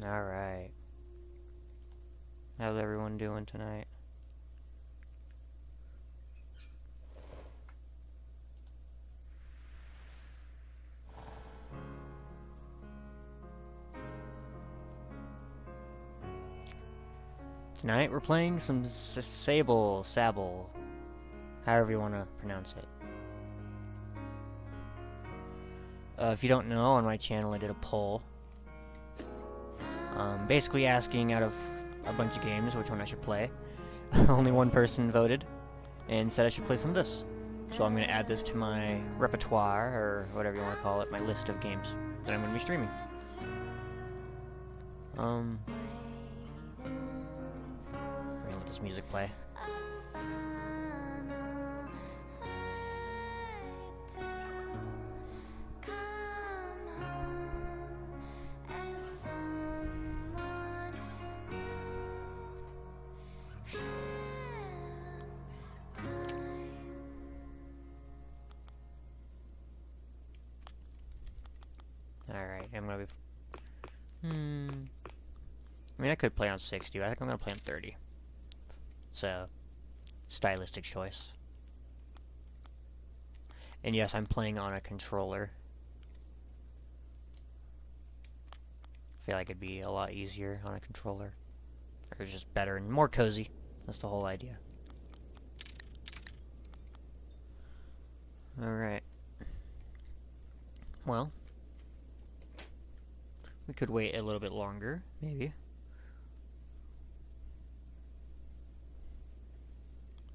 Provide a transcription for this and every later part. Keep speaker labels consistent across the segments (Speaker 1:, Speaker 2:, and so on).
Speaker 1: Alright. How's everyone doing tonight? Tonight we're playing some Sable, however you want to pronounce it. If you don't know, on my channel I did a poll. Basically asking out of a bunch of games which one I should play. Only one person voted and said I should play some of this. So I'm going to add this to my repertoire, or whatever you want to call it, my list of games that I'm going to be streaming. I'm going to let this music play. Alright, I'm gonna be... I mean, I could play on 60, but I think I'm gonna play on 30. It's a stylistic choice. And yes, I'm playing on a controller. I feel like it'd be a lot easier on a controller. Or just better and more cozy. That's the whole idea. Alright. Well, we could wait a little bit longer, maybe.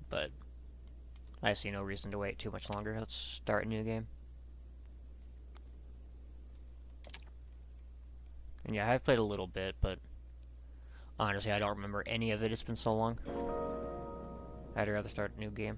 Speaker 1: But I see no reason to wait too much longer. Let's start a new game. And yeah, I've played a little bit, but honestly, I don't remember any of it. It's been so long. I'd rather start a new game.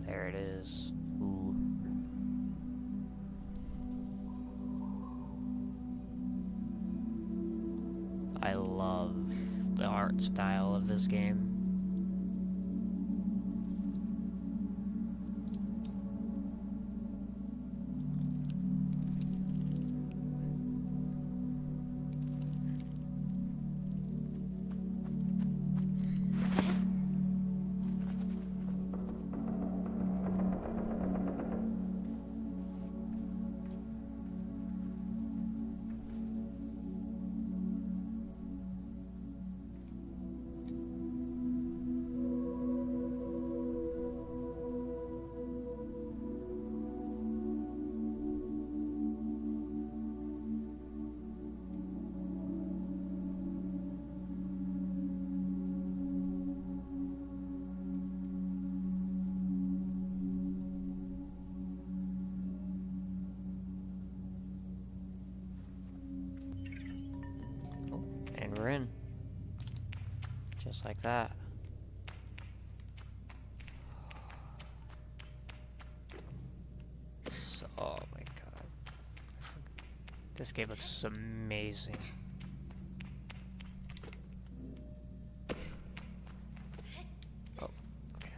Speaker 1: There it is. Ooh. I love the art style of this game. And we're in. Just like that. So, oh my god. This game looks amazing. Oh, okay.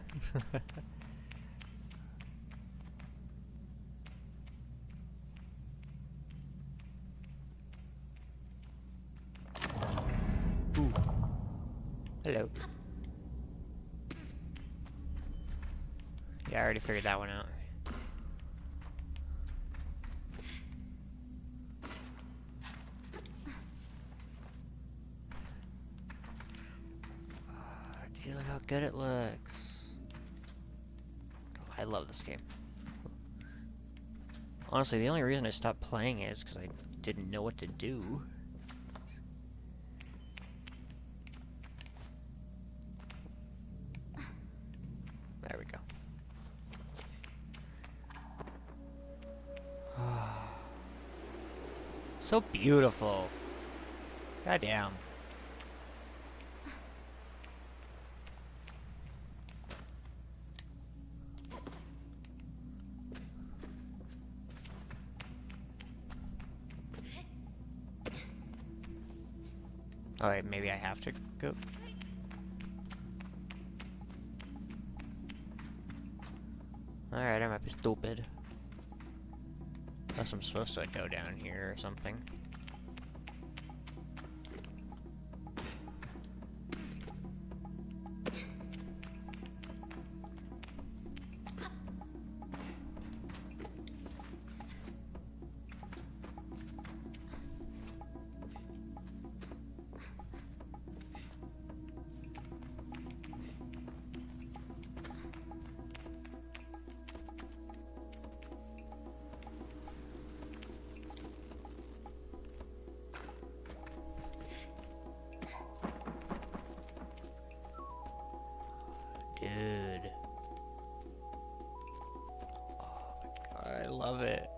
Speaker 1: Ooh. Hello. Yeah, I already figured that one out. Dude, look how good it looks. Oh, I love this game. Honestly, the only reason I stopped playing it is because I didn't know what to do. There we go. So beautiful. Goddamn. Oh, wait, maybe I have to go. Alright, I might be stupid. Unless I'm supposed to go down here or something. Dude. Oh my god, I love it.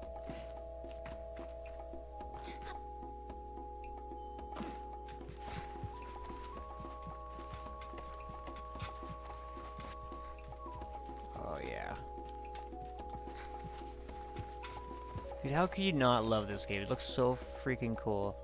Speaker 1: Oh yeah. Dude, how could you not love this game? It looks so freaking cool.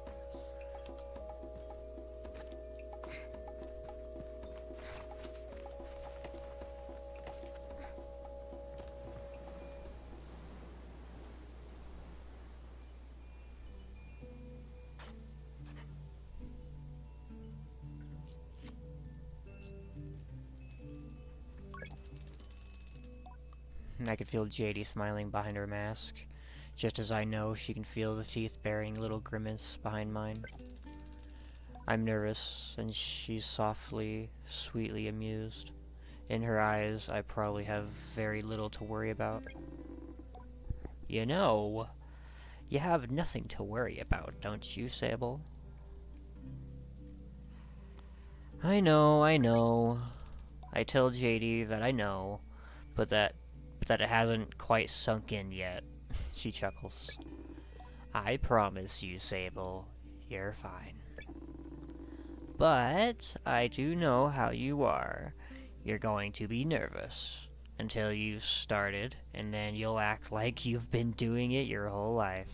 Speaker 1: I can feel JD smiling behind her mask, just as I know she can feel the teeth bearing little grimace behind mine. I'm nervous, and she's softly, sweetly amused. In her eyes, I probably have very little to worry about. You know, you have nothing to worry about, don't you, Sable? I know. I tell JD that I know, but that it hasn't quite sunk in yet. She chuckles. I promise you, Sable, you're fine. But I do know how you are. You're going to be nervous until you've started, and then you'll act like you've been doing it your whole life.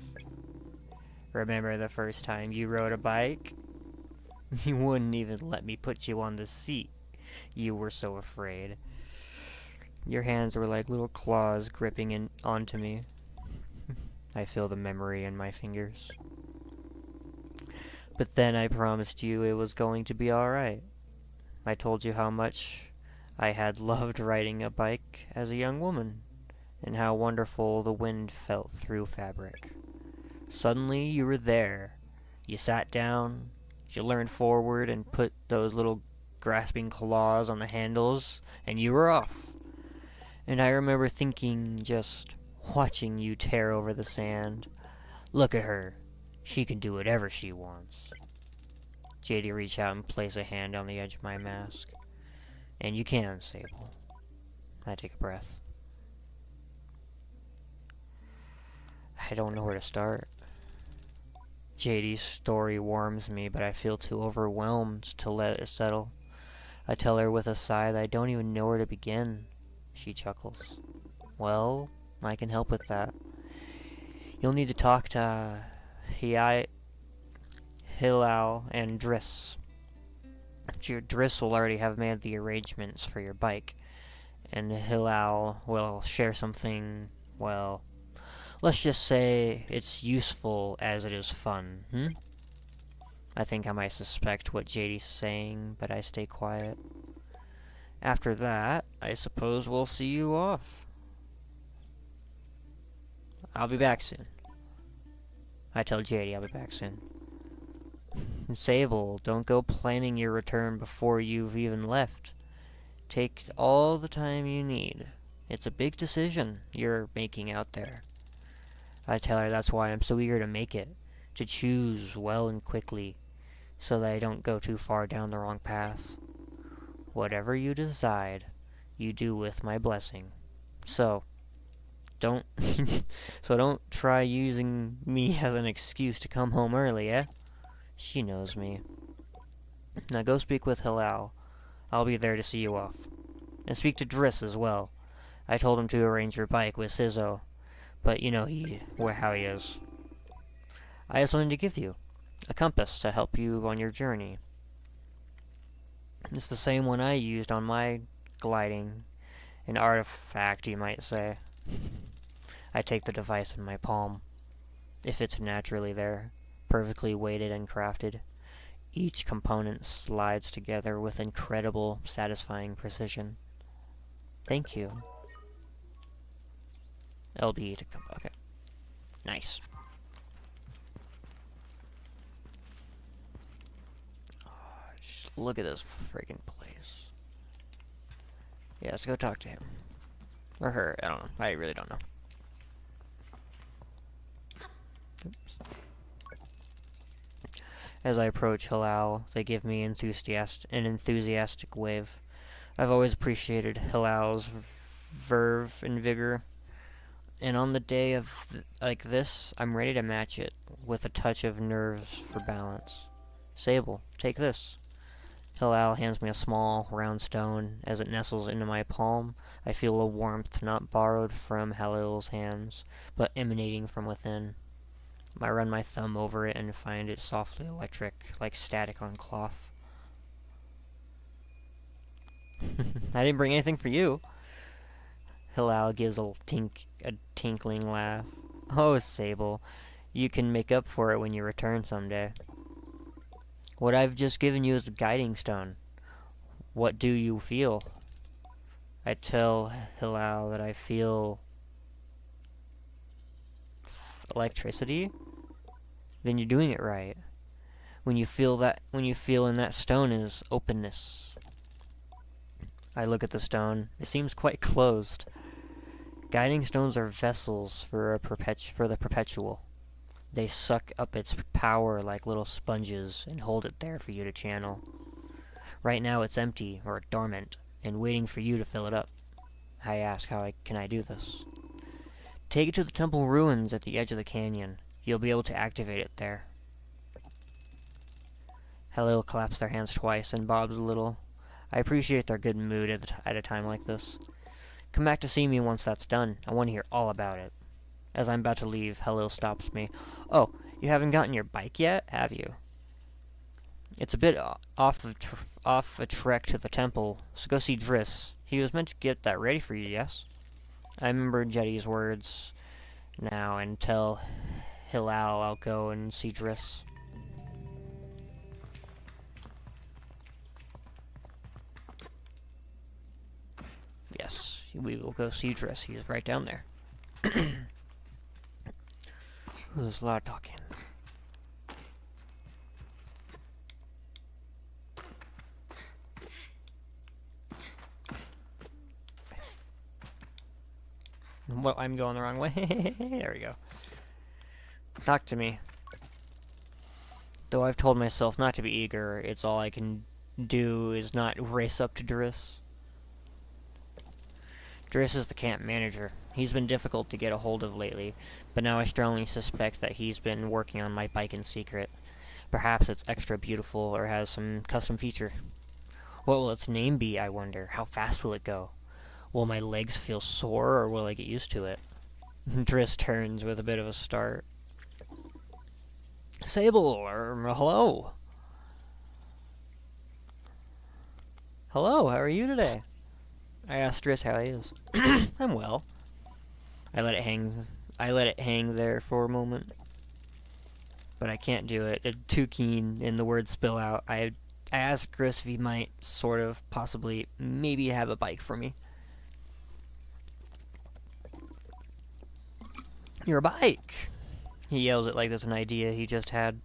Speaker 1: Remember the first time you rode a bike? You wouldn't even let me put you on the seat. You were so afraid. Your hands were like little claws gripping onto me. I feel the memory in my fingers. But then I promised you it was going to be alright. I told you how much I had loved riding a bike as a young woman, and how wonderful the wind felt through fabric. Suddenly you were there. You sat down, you leaned forward and put those little grasping claws on the handles, and you were off. And I remember thinking, just watching you tear over the sand. Look at her. She can do whatever she wants. JD reached out and placed a hand on the edge of my mask. And you can, Sable. I take a breath. I don't know where to start. JD's story warms me, but I feel too overwhelmed to let it settle. I tell her with a sigh that I don't even know where to begin. She chuckles. Well, I can help with that. You'll need to talk to Hillel and Driss. Driss will already have made the arrangements for your bike, and Hillel will share something, well, let's just say it's useful as it is fun, I think I might suspect what JD's saying, but I stay quiet. After that, I suppose we'll see you off. I'll be back soon. I tell JD I'll be back soon. Sable, don't go planning your return before you've even left. Take all the time you need. It's a big decision you're making out there. I tell her that's why I'm so eager to make it. To choose well and quickly, so that I don't go too far down the wrong path. Whatever you decide, you do with my blessing. So, don't try using me as an excuse to come home early, eh? She knows me. Now go speak with Hillel. I'll be there to see you off. And speak to Driss as well. I told him to arrange your bike with Sizzo, but you know how he is. I have something to give you. A compass to help you on your journey. It's the same one I used on my gliding. An artifact, you might say. I take the device in my palm. If it's naturally there, perfectly weighted and crafted, each component slides together with incredible, satisfying precision. Thank you. LB to come. Okay. Nice. Oh, just look at this freaking place. Yeah, let's go talk to him. Or her. I don't know. I really don't know. As I approach Halal, they give me an enthusiastic wave. I've always appreciated Halal's verve and vigor, and on the day of like this, I'm ready to match it with a touch of nerves for balance. Sable, take this. Halal hands me a small, round stone. As it nestles into my palm, I feel a warmth not borrowed from Halal's hands, but emanating from within. I run my thumb over it and find it softly electric, like static on cloth. I didn't bring anything for you. Hilal gives a tinkling laugh. Oh, Sable, you can make up for it when you return someday. What I've just given you is a guiding stone. What do you feel? I tell Hilal that I feel electricity. Then you're doing it right. When you feel in that stone is openness. I look at the stone. It seems quite closed. Guiding stones are vessels for the perpetual. They suck up its power like little sponges and hold it there for you to channel. Right now it's empty or dormant and waiting for you to fill it up. I ask can I do this? Take it to the temple ruins at the edge of the canyon. You'll be able to activate it there. Halil claps their hands twice and bobs a little. I appreciate their good mood at a time like this. Come back to see me once that's done. I want to hear all about it. As I'm about to leave, Halil stops me. Oh, you haven't gotten your bike yet, have you? It's a bit off a trek to the temple, so go see Driss. He was meant to get that ready for you, yes? I remember Jetty's words now and tell Hilal I'll go and see Driss. Yes, we will go see Driss. He is right down there. There's a lot of talking. Well, I'm going the wrong way. There we go. Talk to me. Though I've told myself not to be eager, it's all I can do is not race up to Driss. Driss is the camp manager. He's been difficult to get a hold of lately, but now I strongly suspect that he's been working on my bike in secret. Perhaps it's extra beautiful or has some custom feature. What will its name be, I wonder? How fast will it go? Will my legs feel sore, or will I get used to it? Driss turns with a bit of a start. Sable, hello. Hello, how are you today? I asked Driss how he is. I'm well. I let it hang there for a moment. But I can't do it. It's too keen, and the words spill out. I asked Driss if he might sort of, possibly, maybe have a bike for me. Your bike! He yells it like there's an idea he just had.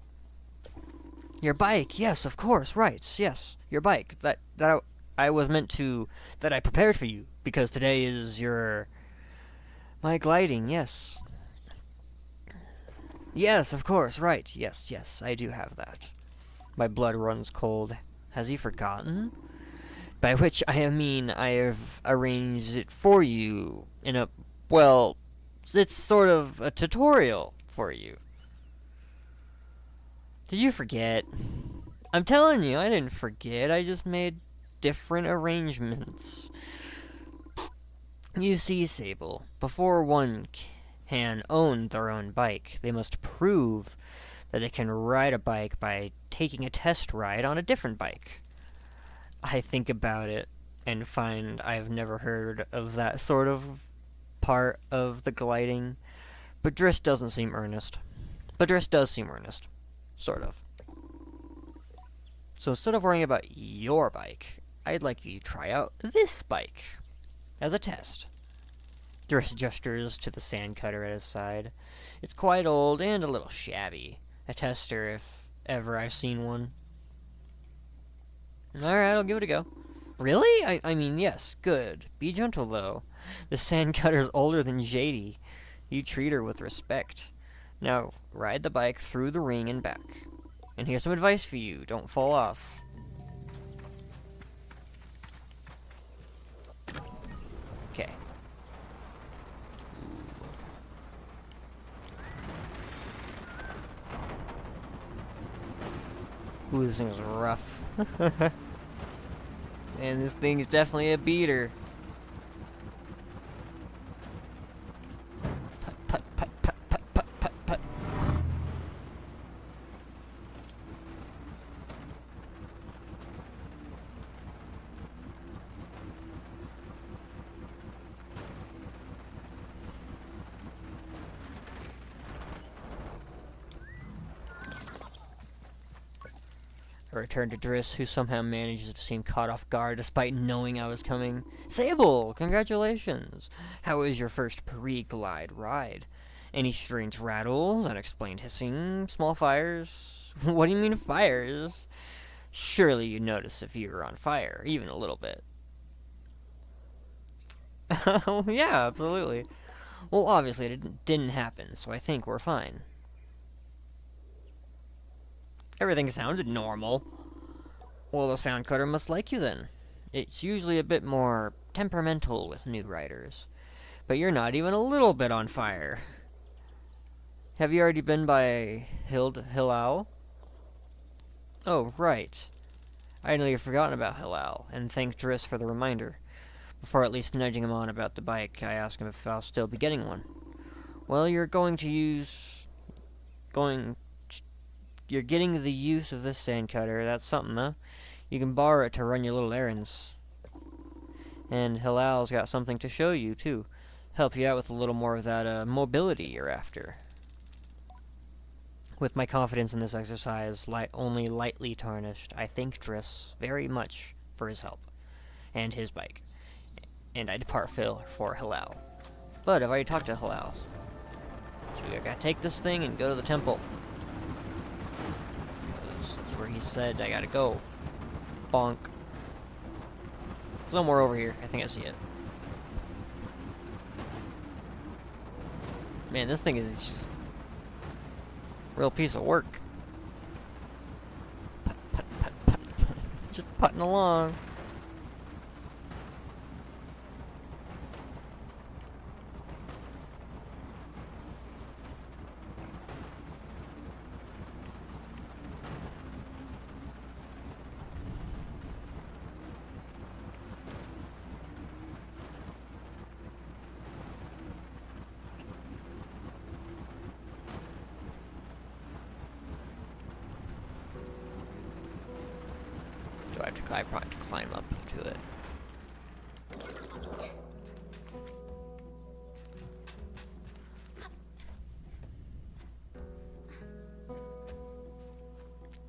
Speaker 1: Your bike, yes, of course, right, yes. Your bike, that I was meant to, that I prepared for you, because today is my gliding, yes. Yes, of course, right, yes, I do have that. My blood runs cold. Has he forgotten? By which I mean I have arranged it for you in a, well, it's sort of a tutorial for you. Did you forget? I'm telling you, I didn't forget. I just made different arrangements. You see, Sable, before one can own their own bike, they must prove that they can ride a bike by taking a test ride on a different bike. I think about it and find I've never heard of that sort of part of the gliding. But Driss doesn't seem earnest. But Driss does seem earnest. Sort of. So instead of worrying about your bike, I'd like you to try out this bike as a test. Driss gestures to the sand cutter at his side. It's quite old and a little shabby. A tester, if ever I've seen one. Alright, I'll give it a go. Really? I mean, yes, good. Be gentle, though. The sand cutter's older than JD. You treat her with respect. Now, ride the bike through the ring and back. And here's some advice for you. Don't fall off. Okay. Ooh, this thing's rough. And this thing's definitely a beater. Put, put, put, put, put, put, put, put. I returned to Driss, who somehow manages to seem caught off guard despite knowing I was coming. Sable, congratulations! How was your first pre-glide ride? Any strange rattles, unexplained hissing, small fires? What do you mean fires? Surely you'd notice if you were on fire, even a little bit. Oh, yeah, absolutely. Well, obviously it didn't happen, so I think we're fine. Everything sounded normal. Well, the sound cutter must like you then. It's usually a bit more temperamental with new riders. But you're not even a little bit on fire. Have you already been by Hilal? Oh, right. I nearly forgotten about Hilal, and thanked Driss for the reminder. Before at least nudging him on about the bike, I asked him if I'll still be getting one. Well, you're getting the use of this sand cutter. That's something, huh? You can borrow it to run your little errands. And Hilal's got something to show you, too. Help you out with a little more of that mobility you're after. With my confidence in this exercise only lightly tarnished, I thank Driss very much for his help. And his bike. And I depart for Hilal. But I've already talked to Hilal. So we gotta take this thing and go to the temple. That's where he said I gotta go. Bonk. There's no more over here. I think I see it. Man, this thing is just a real piece of work. Put, put, put, put, put. Just putting along. I probably have to climb up to it.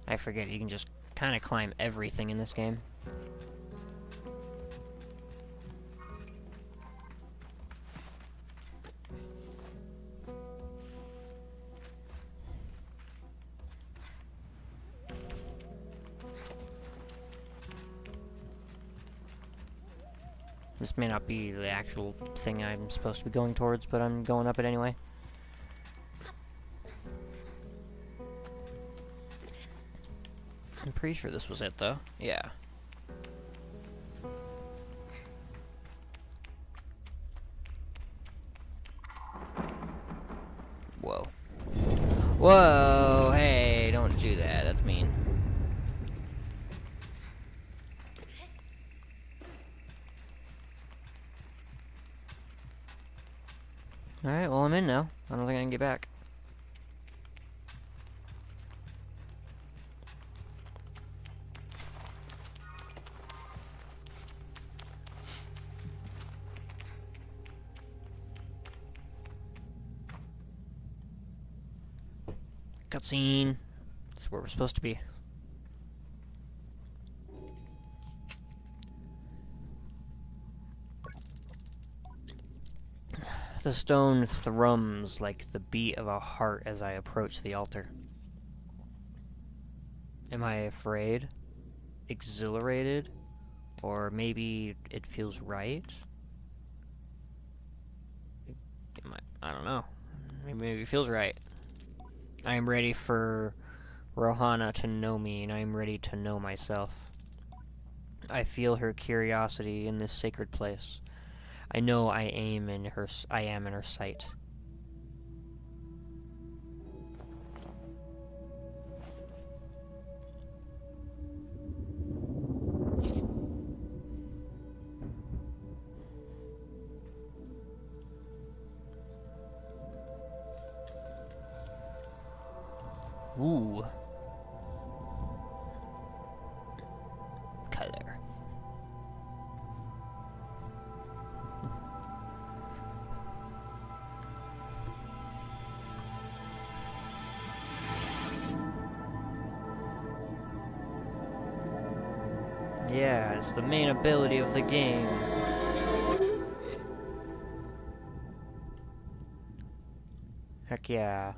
Speaker 1: I forget you can just kind of climb everything in this game. This may not be the actual thing I'm supposed to be going towards, but I'm going up it anyway. I'm pretty sure this was it, though. Yeah. Whoa. Whoa! Hey, don't do that. That's mean. Alright, well, I'm in now. I don't think I can get back. Cutscene. That's where we're supposed to be. The stone thrums like the beat of a heart as I approach the altar. Am I afraid? Exhilarated? Or maybe it feels right? I don't know. Maybe it feels right. I am ready for Rohana to know me, and I am ready to know myself. I feel her curiosity in this sacred place. I know I am in her sight. Ooh. Color. Yeah, it's the main ability of the game. Heck yeah.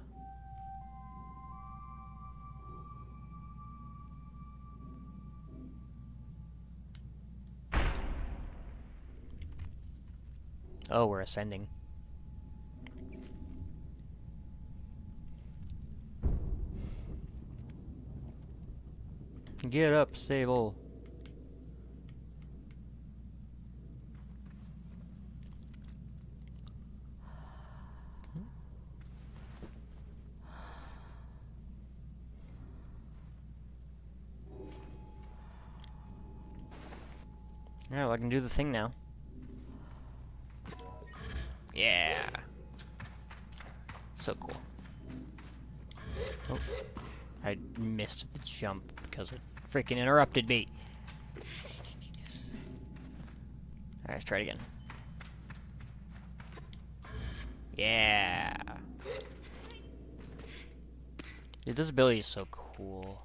Speaker 1: Oh, we're ascending. Get up, Sable. Yeah, well, I can do the thing now. Yeah. So cool. Oh, I missed the jump because it freaking interrupted me. Alright, let's try it again. Yeah. Dude, this ability is so cool.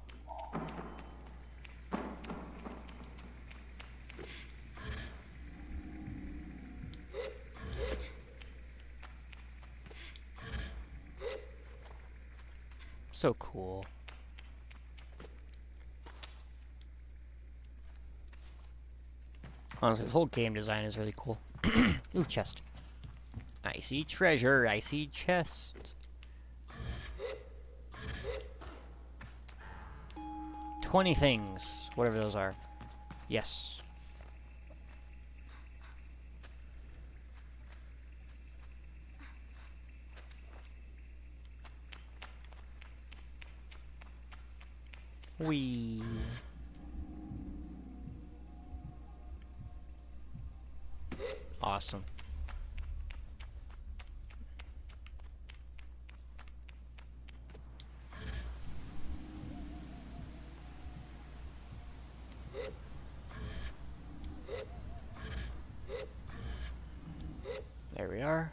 Speaker 1: So cool. Honestly, this whole game design is really cool. Ooh, chest. I see treasure. I see chest. 20 things. Whatever those are. Yes. Whee. Awesome. There we are.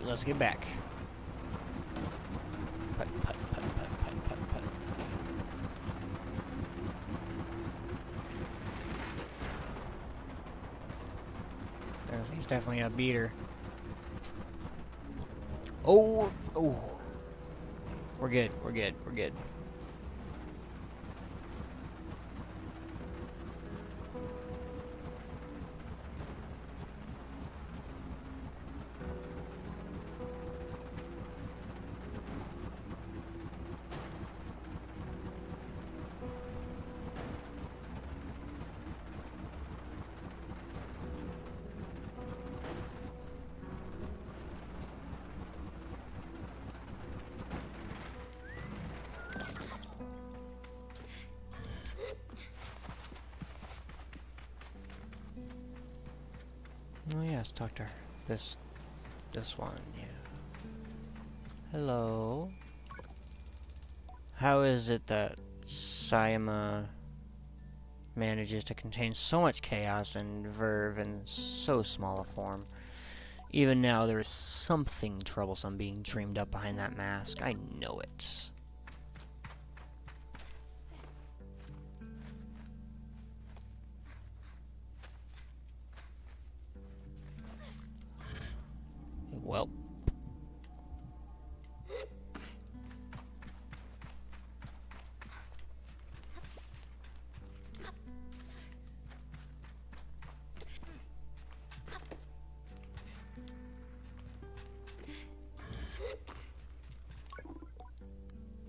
Speaker 1: Let's get back. Put, put, put, put, put, put, put. He's definitely a beater. Oh, oh. We're good, we're good, we're good. Oh yeah, let's talk to her. This one, yeah. Hello. How is it that Sayama manages to contain so much chaos and verve in so small a form? Even now, there is something troublesome being dreamed up behind that mask. I know it. Well.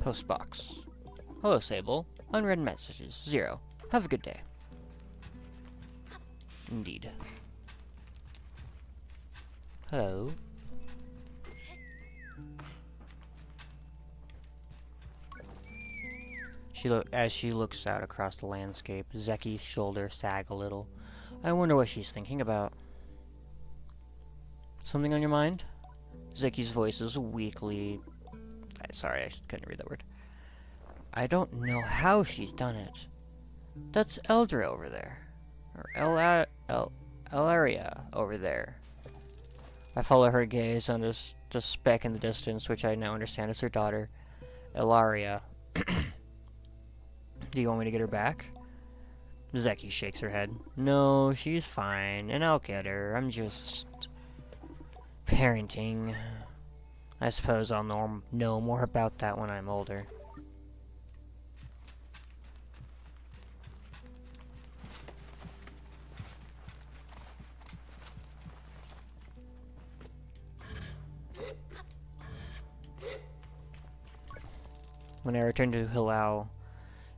Speaker 1: Postbox. Hello, Sable. Unread messages. 0. Have a good day. Indeed. Hello. As she looks out across the landscape, Zeki's shoulders sag a little. I wonder what she's thinking about. Something on your mind? Zeki's voice is weakly... Sorry, I couldn't read that word. I don't know how she's done it. That's Eldra over there. Or Elaria over there. I follow her gaze on this speck in the distance, which I now understand is her daughter, Elaria. Do you want me to get her back? Zeki shakes her head. No, she's fine, and I'll get her. I'm just... parenting. I suppose I'll know more about that when I'm older. When I return to Hilal,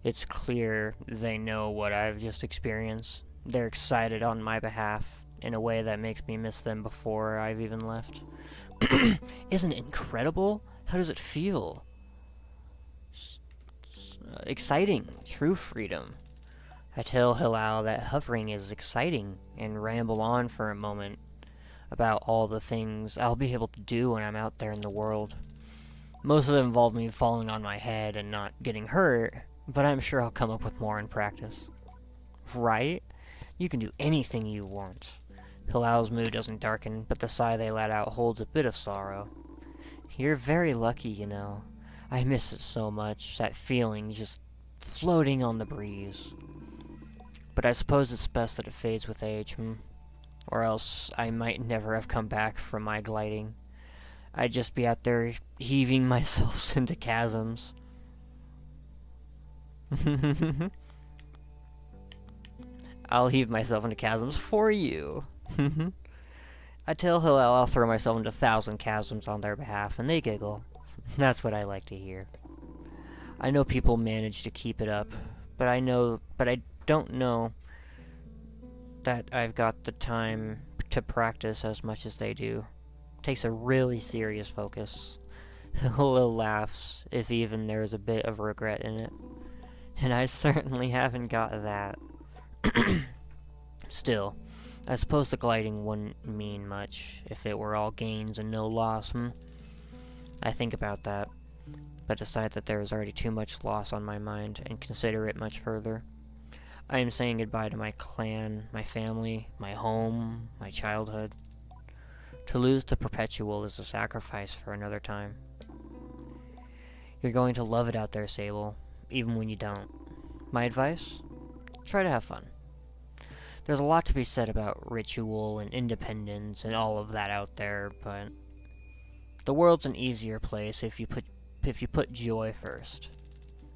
Speaker 1: it's clear they know what I've just experienced. They're excited on my behalf in a way that makes me miss them before I've even left. Isn't it incredible? How does it feel? Exciting. True freedom. I tell Hilal that hovering is exciting and ramble on for a moment about all the things I'll be able to do when I'm out there in the world. Most of them involve me falling on my head and not getting hurt, but I'm sure I'll come up with more in practice. Right? You can do anything you want. Hilal's mood doesn't darken, but the sigh they let out holds a bit of sorrow. You're very lucky, you know. I miss it so much, that feeling just floating on the breeze. But I suppose it's best that it fades with age, Or else I might never have come back from my gliding. I'd just be out there heaving myself into chasms. I'll heave myself into chasms for you. I tell Hillel I'll throw myself into 1,000 chasms on their behalf, and they giggle. That's what I like to hear. I know people manage to keep it up, but I don't know that I've got the time to practice as much as they do. It takes a really serious focus. Hillel laughs, if even there's a bit of regret in it. And I certainly haven't got that. Still, I suppose the gliding wouldn't mean much if it were all gains and no loss, I think about that, but decide that there is already too much loss on my mind and consider it much further. I am saying goodbye to my clan, my family, my home, my childhood. To lose the perpetual is a sacrifice for another time. You're going to love it out there, Sable, even when you don't. My advice? Try to have fun. There's a lot to be said about ritual and independence and all of that out there, but the world's an easier place if you put joy first.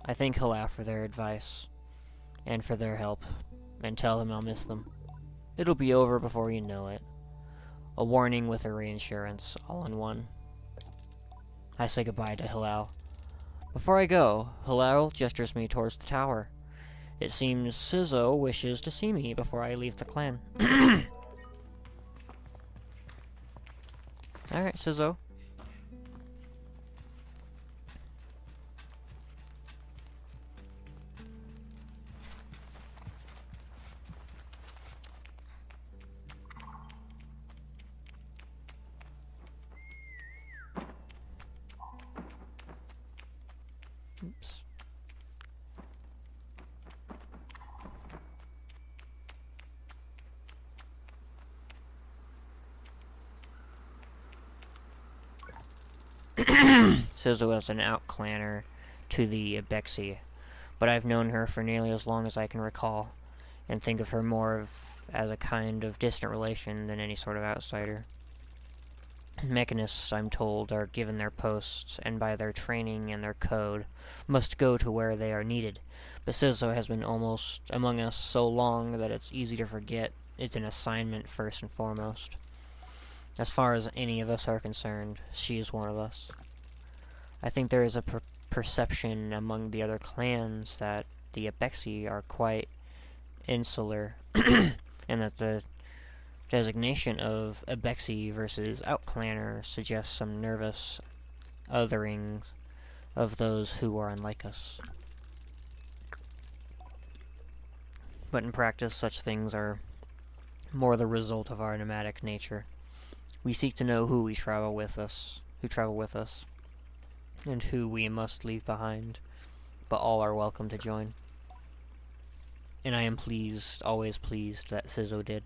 Speaker 1: I thank Halaf for their advice and for their help, and tell them I'll miss them. It'll be over before you know it. A warning with a reinsurance, all in one. I say goodbye to Hilal. Before I go, Hilal gestures me towards the tower. It seems Sizzo wishes to see me before I leave the clan. Alright, Sizzo. Oops. Sizzle is an outclanner to the Ibexi, but I've known her for nearly as long as I can recall, and think of her more as a kind of distant relation than any sort of outsider. Mechanists, I'm told, are given their posts, and by their training and their code, must go to where they are needed. But Sizzle has been almost among us so long that it's easy to forget it's an assignment first and foremost. As far as any of us are concerned, she is one of us. I think there is a perception among the other clans that the Ibexi are quite insular, and that the designation of Ibexi versus outclanner suggests some nervous othering of those who are unlike us. But in practice, such things are more the result of our nomadic nature. We seek to know who travel with us, and who we must leave behind, but all are welcome to join. And I am pleased, always pleased, that Sizzo did.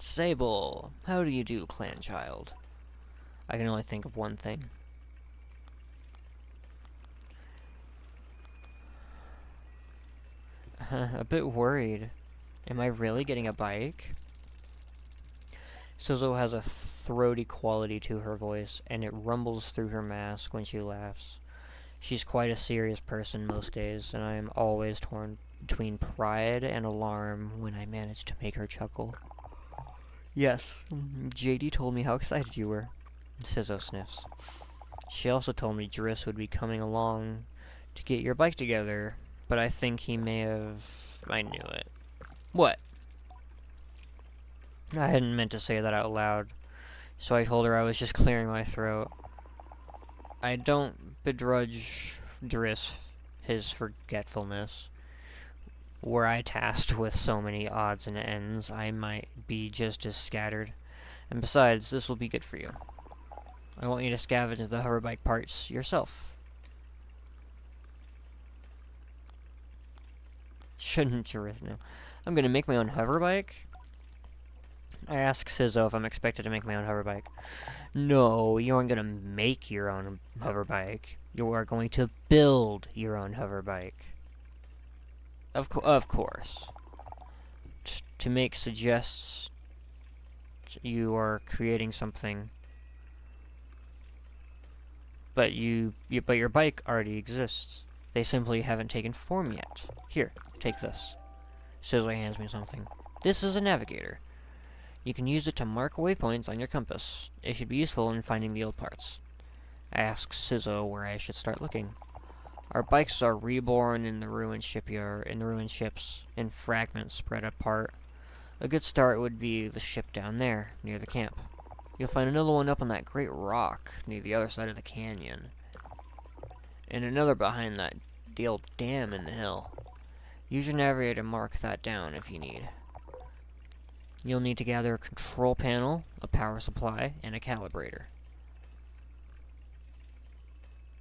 Speaker 1: Sable, how do you do, clan child? I can only think of one thing. A bit worried. Am I really getting a bike? Sizzo has a throaty quality to her voice, and it rumbles through her mask when she laughs. She's quite a serious person most days, and I am always torn between pride and alarm when I manage to make her chuckle. Yes, JD told me how excited you were. Sizzo sniffs. She also told me Driss would be coming along to get your bike together, but I think he may have... I knew it. What? I hadn't meant to say that out loud, so I told her I was just clearing my throat. I don't begrudge Driss his forgetfulness. Were I tasked with so many odds and ends, I might be just as scattered. And besides, this will be good for you. I want you to scavenge the hoverbike parts yourself. Shouldn't Driss know? I'm gonna make my own hoverbike? I ask Sizzo if I'm expected to make my own hoverbike. No, you aren't gonna make your own hoverbike. You are going to build your own hoverbike. Of course. To make suggests you are creating something, but your bike already exists. They simply haven't taken form yet. Here, take this. Sizzo hands me something. This is a navigator. You can use it to mark waypoints on your compass. It should be useful in finding the old parts. I ask Sizzo where I should start looking. Our bikes are reborn in the ruined ships, in fragments spread apart. A good start would be the ship down there, near the camp. You'll find another one up on that great rock, near the other side of the canyon. And another behind the old dam in the hill. Use your navigator to mark that down if you need. You'll need to gather a control panel, a power supply, and a calibrator.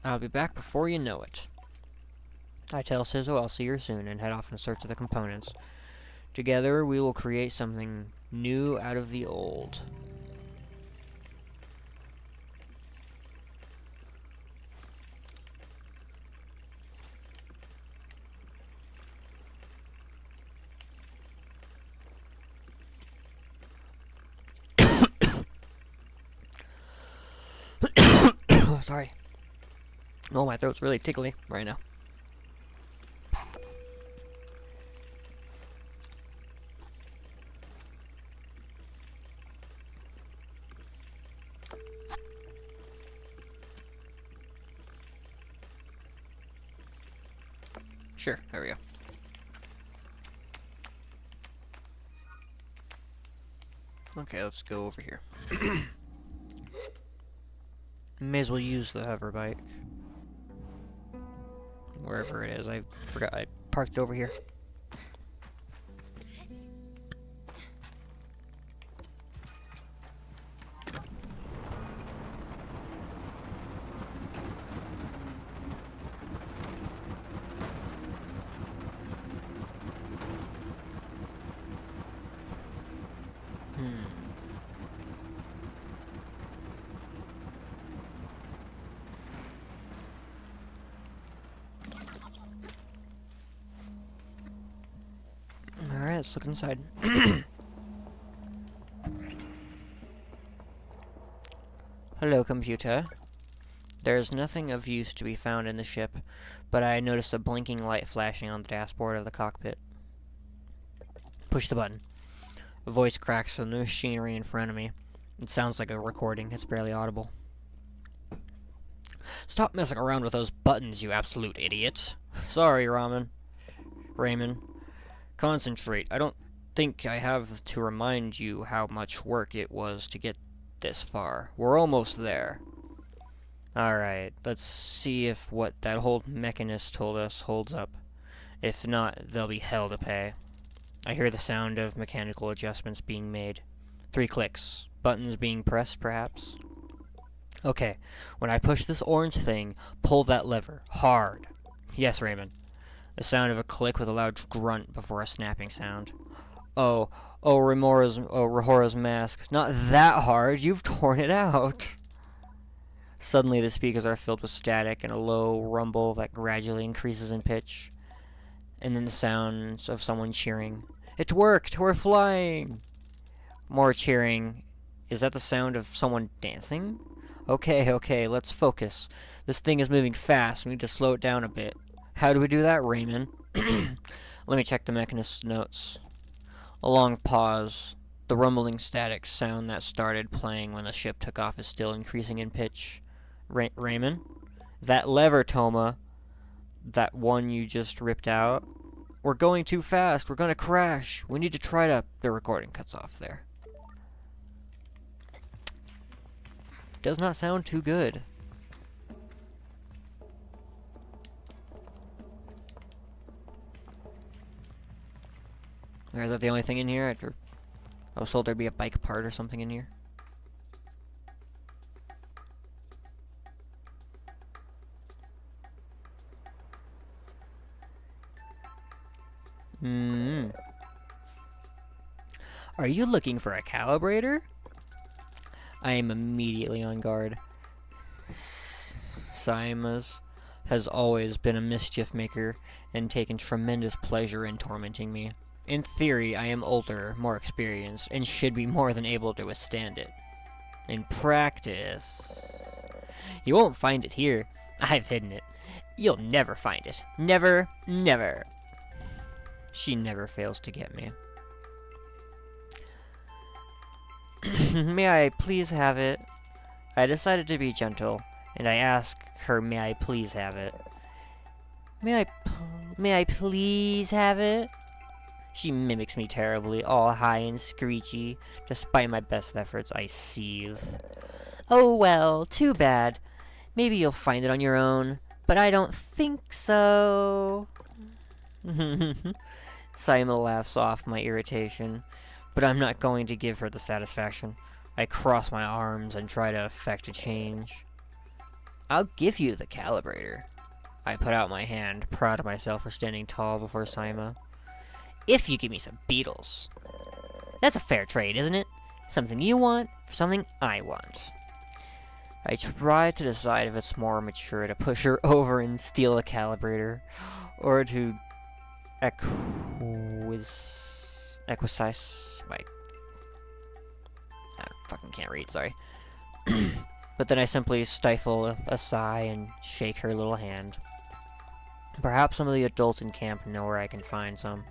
Speaker 1: I'll be back before you know it. I tell Sizzo I'll see her soon and head off in search of the components. Together, we will create something new out of the old. Sorry. Oh, my throat's really tickly right now. Sure, there we go. Okay, let's go over here. May as well use the hover bike. Wherever it is. I forgot I parked over here. Alright, let's look inside. Hello, computer. There's nothing of use to be found in the ship, but I noticed a blinking light flashing on the dashboard of the cockpit. Push the button. A voice cracks from the machinery in front of me. It sounds like a recording. It's barely audible. Stop messing around with those buttons, you absolute idiot. Sorry, Raymond. Concentrate. I don't think I have to remind you how much work it was to get this far. We're almost there. Alright, let's see if what that old mechanist told us holds up. If not, there'll be hell to pay. I hear the sound of mechanical adjustments being made. 3 clicks. Buttons being pressed, perhaps? Okay, when I push this orange thing, pull that lever. Hard. Yes, Raymond. The sound of a click with a loud grunt before a snapping sound. Rahora's mask. Not that hard. You've torn it out. Suddenly, the speakers are filled with static and a low rumble that gradually increases in pitch. And then the sounds of someone cheering. It worked! We're flying! More cheering. Is that the sound of someone dancing? Okay, let's focus. This thing is moving fast. We need to slow it down a bit. How do we do that, Raymond? Let me check the mechanist's notes. A long pause. The rumbling static sound that started playing when the ship took off is still increasing in pitch. Raymond? That lever, Toma. That one you just ripped out. We're going too fast. We're going to crash. We need to try to... The recording cuts off there. Does not sound too good. Or is that the only thing in here? I was told there'd be a bike part or something in here. Are you looking for a calibrator? I am immediately on guard. Simas has always been a mischief maker and taken tremendous pleasure in tormenting me. In theory, I am older, more experienced, and should be more than able to withstand it. In practice... You won't find it here. I've hidden it. You'll never find it. Never, never. She never fails to get me. May I please have it? I decided to be gentle, and I asked her, may I please have it? May I please have it? She mimics me terribly, all high and screechy. Despite my best efforts, I seethe. Oh well, too bad. Maybe you'll find it on your own, but I don't think so. Saima laughs off my irritation, but I'm not going to give her the satisfaction. I cross my arms and try to effect a change. I'll give you the calibrator. I put out my hand, proud of myself for standing tall before Saima. If you give me some beetles. That's a fair trade, isn't it? Something you want for something I want. I try to decide if it's more mature to push her over and steal a calibrator, or to equisize my... I fucking can't read, sorry. But then I simply stifle a sigh and shake her little hand. Perhaps some of the adults in camp know where I can find some.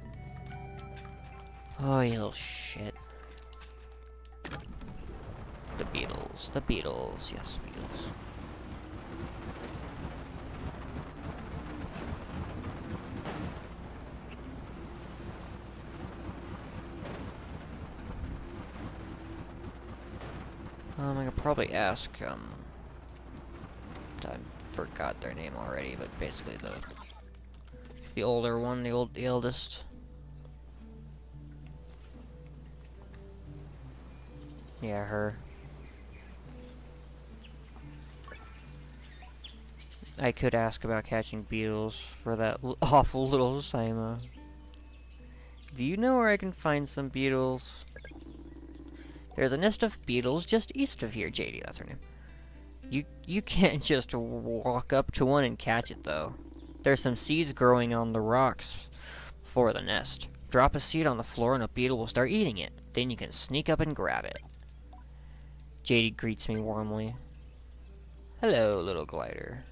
Speaker 1: Oh, you little shit. The Beatles, yes, Beatles. I could probably ask, I forgot their name already, but basically the older one, the eldest. Yeah, her. I could ask about catching beetles for that awful little Saima. Do you know where I can find some beetles? There's a nest of beetles just east of here. JD, that's her name. You can't just walk up to one and catch it, though. There's some seeds growing on the rocks for the nest. Drop a seed on the floor and a beetle will start eating it. Then you can sneak up and grab it. JD greets me warmly. Hello, little glider.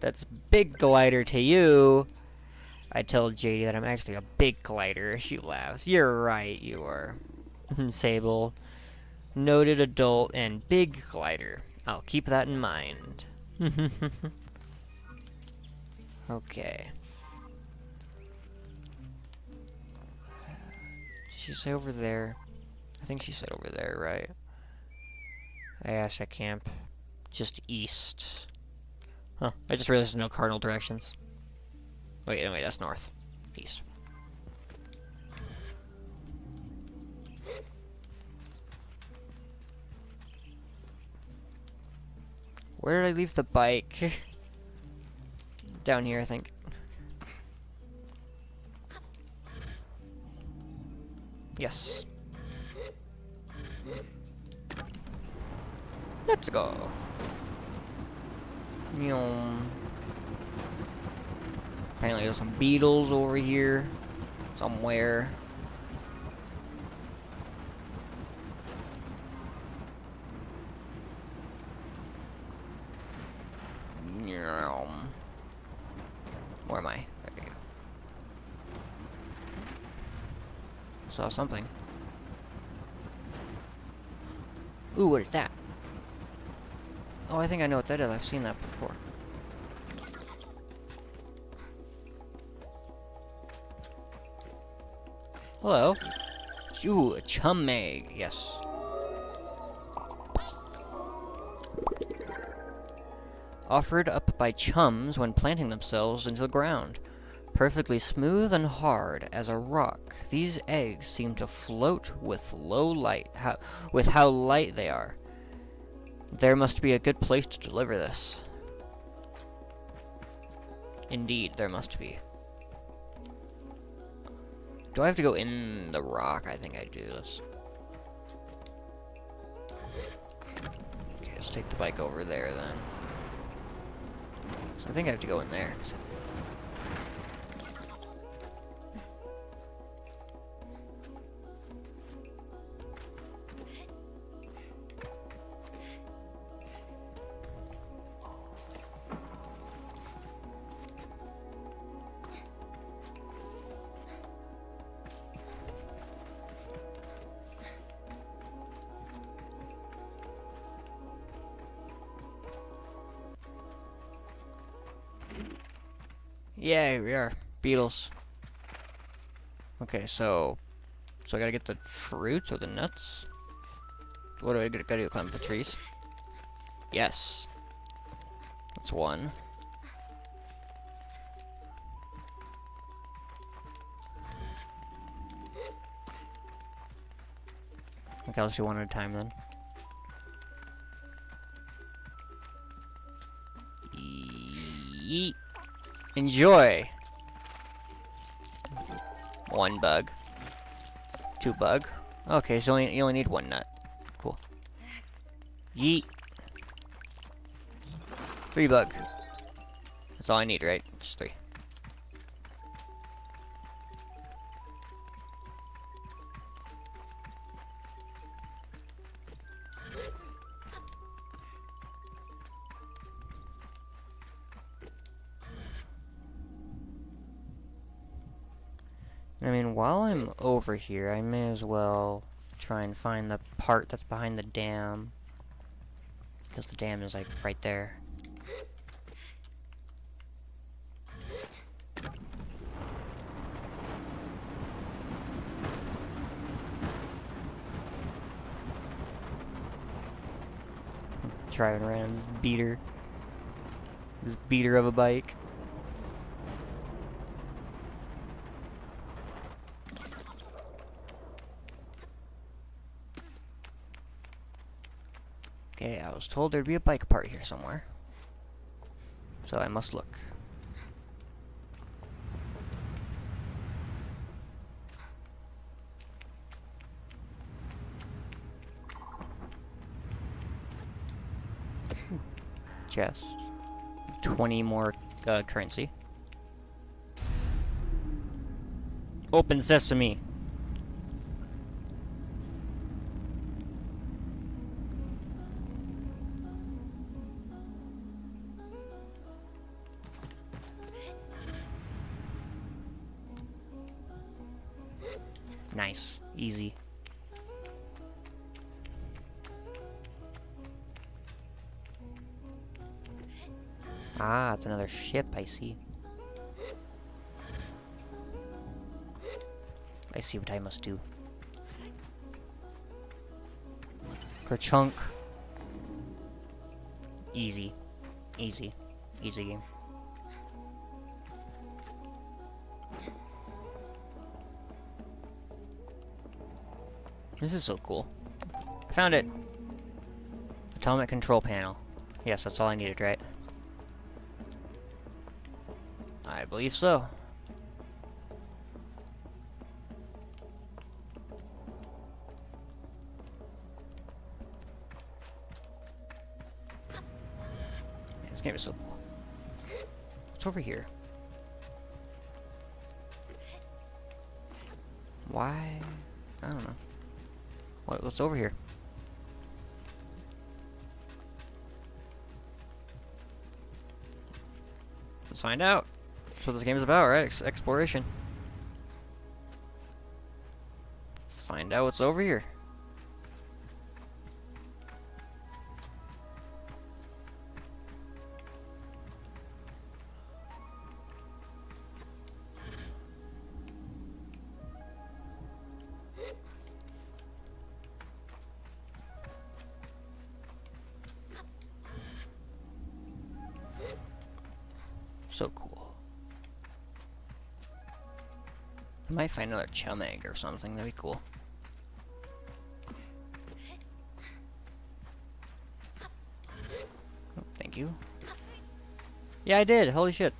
Speaker 1: That's big glider to you. I tell JD that I'm actually a big glider. She laughs. You're right, you are. Sable. Noted adult and big glider. I'll keep that in mind. Okay. Did she say over there? I think she said over there, right? Ayasha camp. Just east. Huh. I just realized there's no cardinal directions. Wait, anyway, that's north. East. Where did I leave the bike? Down here, I think. Yes. Let's go. Apparently there's some beetles over here. Somewhere. Where am I? There we go. Saw something. Ooh, what is that? Oh, I think I know what that is. I've seen that before. Hello. Ooh, a chum egg. Yes. Offered up by chums when planting themselves into the ground. Perfectly smooth and hard as a rock, these eggs seem to float with low light, with how light they are. There must be a good place to deliver this. Indeed, there must be. Do I have to go in the rock? I think I do. Okay, let's take the bike over there then. So I think I have to go in there. Yeah, here we are. Beetles. Okay, so I gotta get the fruits or the nuts? What do I gotta do? Climb the trees? Yes. That's one. Okay, let's do one at a time then. Yeet. Enjoy. One bug. Two bug. Okay, so you only need one nut. Cool. Yeet. Three bug. That's all I need, right? Just three. I mean, while I'm over here, I may as well try and find the part that's behind the dam. Because the dam is, like, right there. Driving around this beater. This beater of a bike. Okay, I was told there'd be a bike part here somewhere. So I must look. Chest. 20 more currency. Open sesame. Nice. Easy. Ah, it's another ship, I see. I see what I must do. Kerchunk. Easy. Easy. Easy game. This is so cool. I found it. Atomic control panel. Yes, that's all I needed, right? I believe so. Man, this game is so cool. What's over here? Why? I don't know. What's over here? Let's find out. That's what this game is about, right? Exploration. Find out what's over here. So cool. I might find another chum egg or something. That'd be cool. Oh, thank you. Yeah, I did. Holy shit.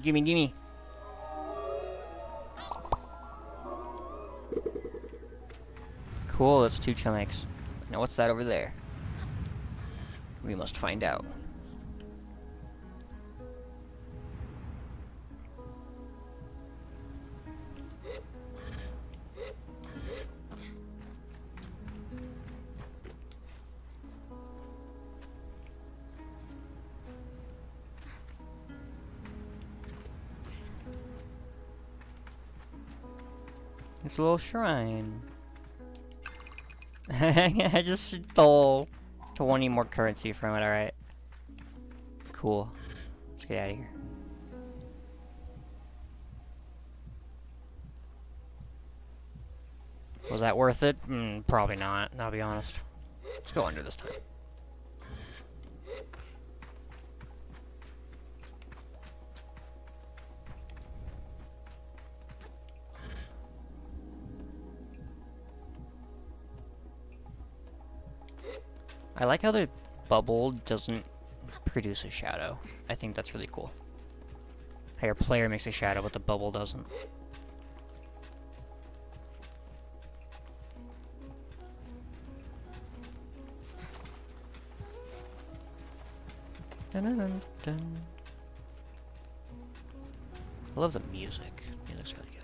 Speaker 1: Gimme, gimme. Cool, that's 2 chum eggs. Now what's that over there? We must find out. It's a little shrine. I just stole 20 more currency from it, alright. Cool. Let's get out of here. Was that worth it? Probably not, I'll be honest. Let's go under this time. I like how the bubble doesn't produce a shadow. I think that's really cool. How your player makes a shadow, but the bubble doesn't. Dun -dun -dun -dun. I love the music. Music's really good.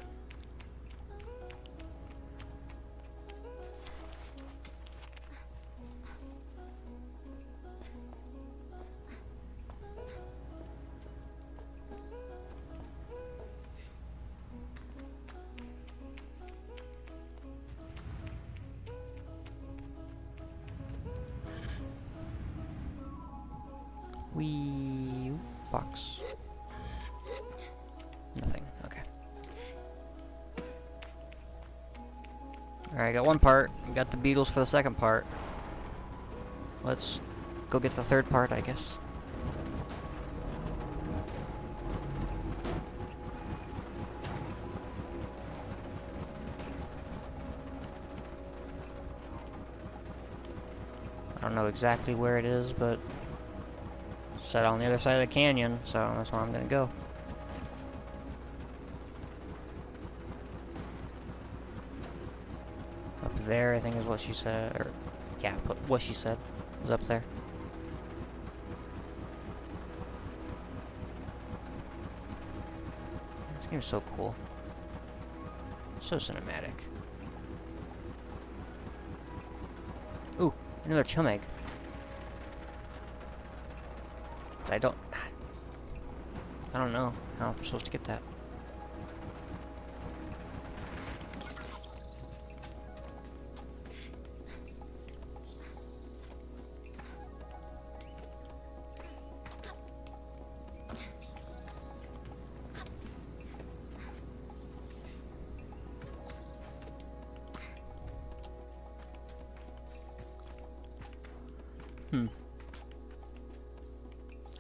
Speaker 1: Wee box. Nothing. Okay. Alright, I got one part. We got the beetles for the second part. Let's go get the third part, I guess. I don't know exactly where it is, but set on the other side of the canyon, so that's where I'm gonna go. Up there, I think is what she said, or yeah, what she said was up there. This game's so cool. So cinematic. Ooh, another chum egg. I don't know how I'm supposed to get that.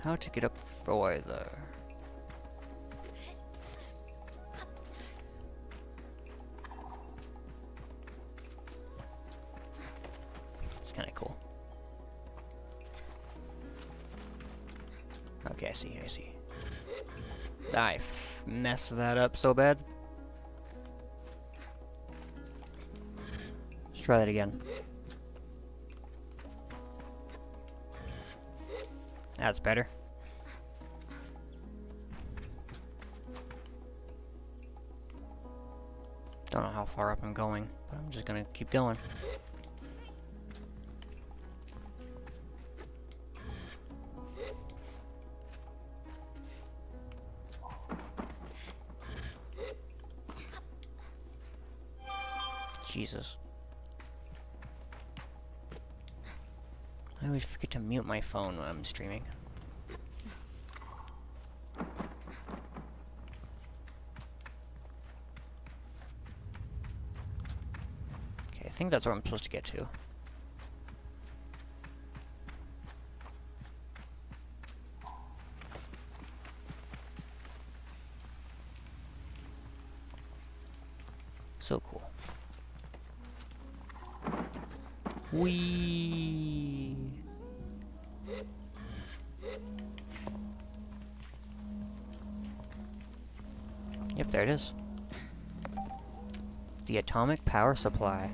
Speaker 1: How to get up further? It's kind of cool. Okay, I see. I messed that up so bad. Let's try that again. That's better. Don't know how far up I'm going, but I'm just gonna keep going. Jesus. I always forget to mute my phone when I'm streaming. Okay, I think that's where I'm supposed to get to. So cool. Whee! Yep, there it is. The atomic power supply.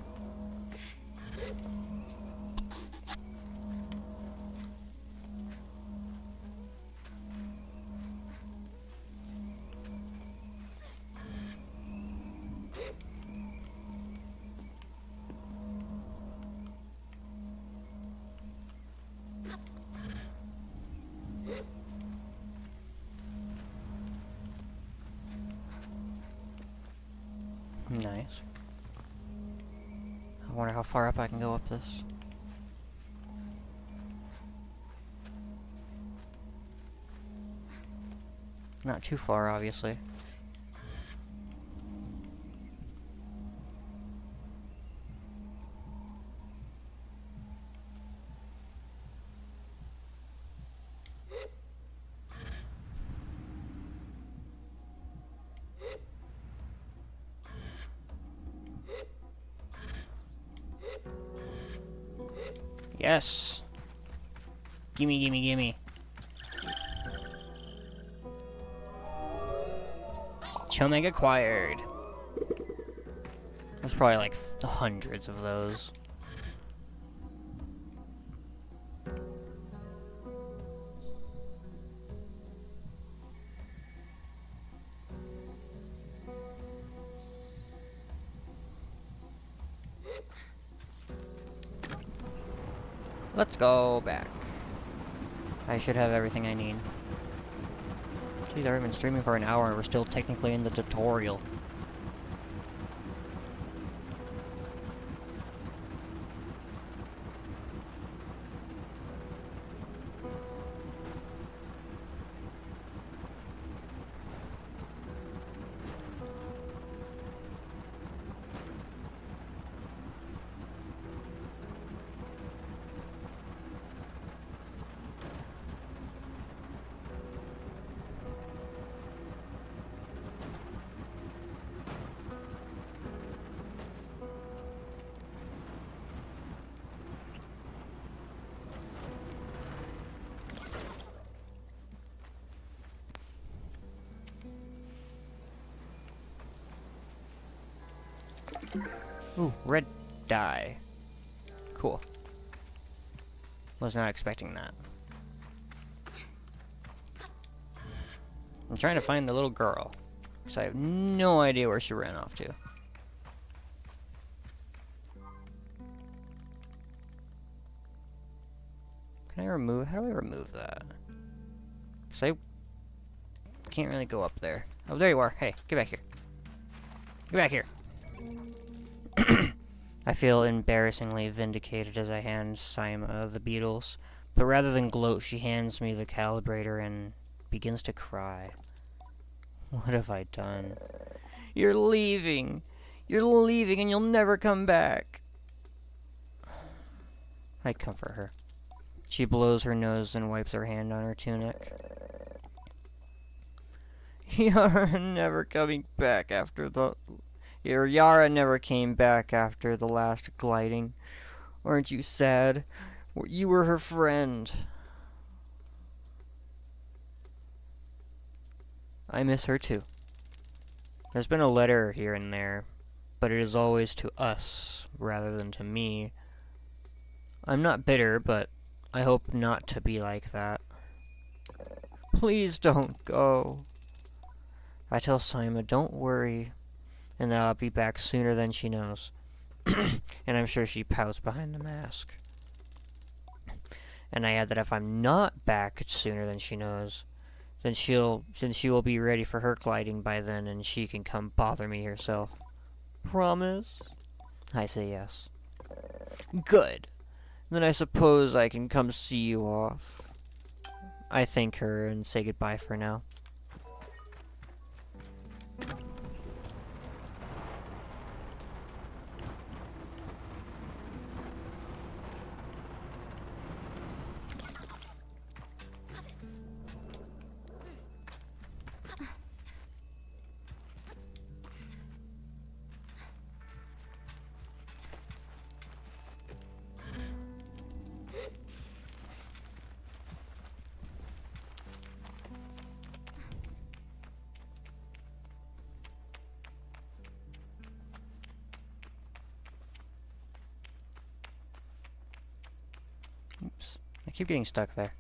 Speaker 1: Nice. I wonder how far up I can go up this. Not too far, obviously. Yes! Gimme, gimme, gimme. Chum egg acquired. There's probably like hundreds of those. Let's go back. I should have everything I need. Geez, I've already been streaming for an hour and we're still technically in the tutorial. Ooh, red dye. Cool. Was not expecting that. I'm trying to find the little girl. Because I have no idea where she ran off to. Can I remove... How do I remove that? Because I can't really go up there. Oh, there you are. Hey, get back here. Get back here. I feel embarrassingly vindicated as I hand Sima the beetles. But rather than gloat, she hands me the calibrator and begins to cry. What have I done? You're leaving! You're leaving and you'll never come back! I comfort her. She blows her nose and wipes her hand on her tunic. Yara never coming back after the... Yara never came back after the last gliding. Aren't you sad? You were her friend. I miss her too. There's been a letter here and there, but it is always to us rather than to me. I'm not bitter, but I hope not to be like that. Please don't go. I tell Sima, don't worry, and that I'll be back sooner than she knows. And I'm sure she pouts behind the mask. And I add that if I'm not back sooner than she knows, then she will be ready for her gliding by then, and she can come bother me herself. Promise? I say yes. Good. Then I suppose I can come see you off. I thank her and say goodbye for now. Oops. I keep getting stuck there.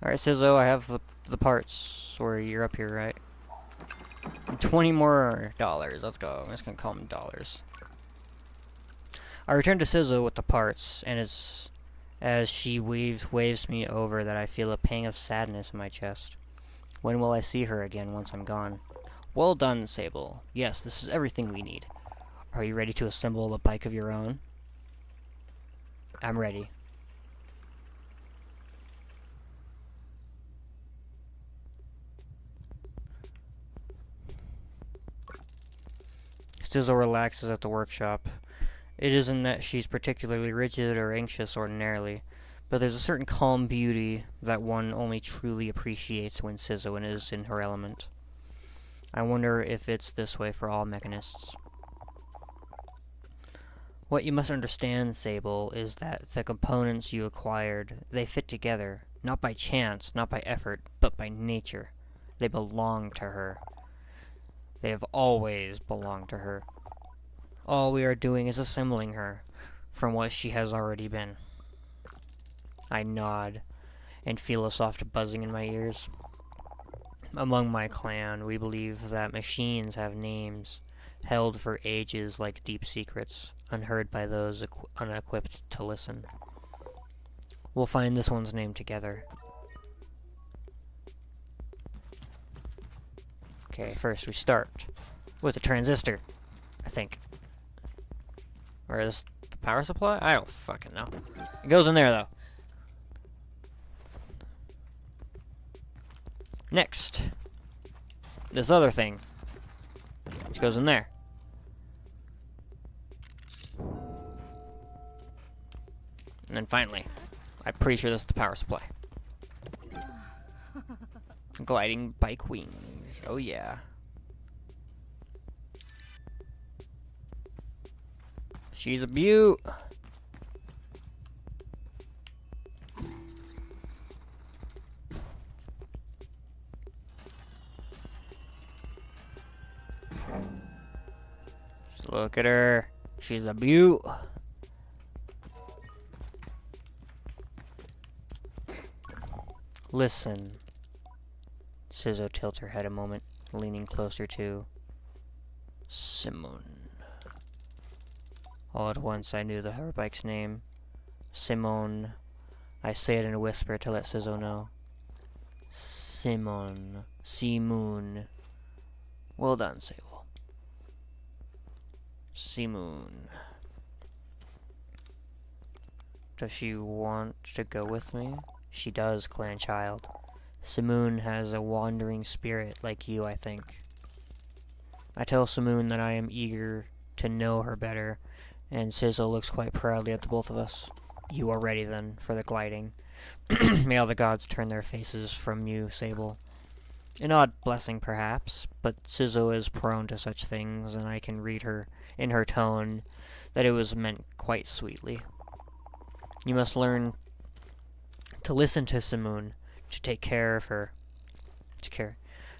Speaker 1: Alright, Sizzo, I have the parts. Or you're up here, right? $20 more. Let's go. I'm just gonna call them dollars. I return to Sizzo with the parts, and as she waves me over that I feel a pang of sadness in my chest. When will I see her again once I'm gone? Well done, Sable. Yes, this is everything we need. Are you ready to assemble a bike of your own? I'm ready. Sizzo relaxes at the workshop. It isn't that she's particularly rigid or anxious ordinarily, but there's a certain calm beauty that one only truly appreciates when Sizzo is in her element. I wonder if it's this way for all mechanists. What you must understand, Sable, is that the components you acquired, they fit together, not by chance, not by effort, but by nature. They belong to her. They have always belonged to her. All we are doing is assembling her from what she has already been. I nod and feel a soft buzzing in my ears. Among my clan, we believe that machines have names held for ages like deep secrets, unheard by those unequipped to listen. We'll find this one's name together. Okay, first we start with a transistor, I think. Or is the power supply? I don't fucking know. It goes in there, though. Next, this other thing, which goes in there. And then finally, I'm pretty sure this is the power supply. Gliding bike wings. Oh yeah. She's a beaut. Just look at her. She's a beaut. Listen, Sizzo tilts her head a moment, leaning closer to Simone. All at once I knew the hoverbike's name. Simone. I say it in a whisper to let Sizzo know. Simone. Simoon. Well done, Sable. Simoon. Does she want to go with me? She does, clan child. Simoon has a wandering spirit like you, I think. I tell Simoon that I am eager to know her better, and Sizzo looks quite proudly at the both of us. You are ready, then, for the gliding. May all the gods turn their faces from you, Sable. An odd blessing, perhaps, but Sizzo is prone to such things, and I can read her in her tone that it was meant quite sweetly. You must learn to listen to Simoon, to take care of her,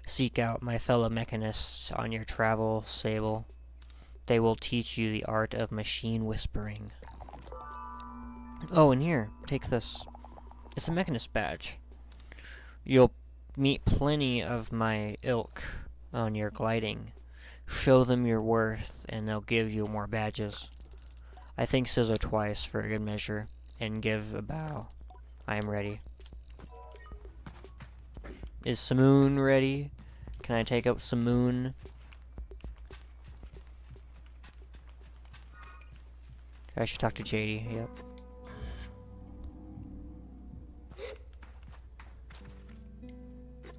Speaker 1: seek out my fellow mechanists on your travel, Sable. They will teach you the art of machine whispering. Oh, and here, take this. It's a mechanist badge. You'll meet plenty of my ilk on your gliding. Show them your worth, and they'll give you more badges. I think Sizzo twice for a good measure, and give a bow. I am ready. Is Simoon ready? Can I take up Simoon? I should talk to JD, yep.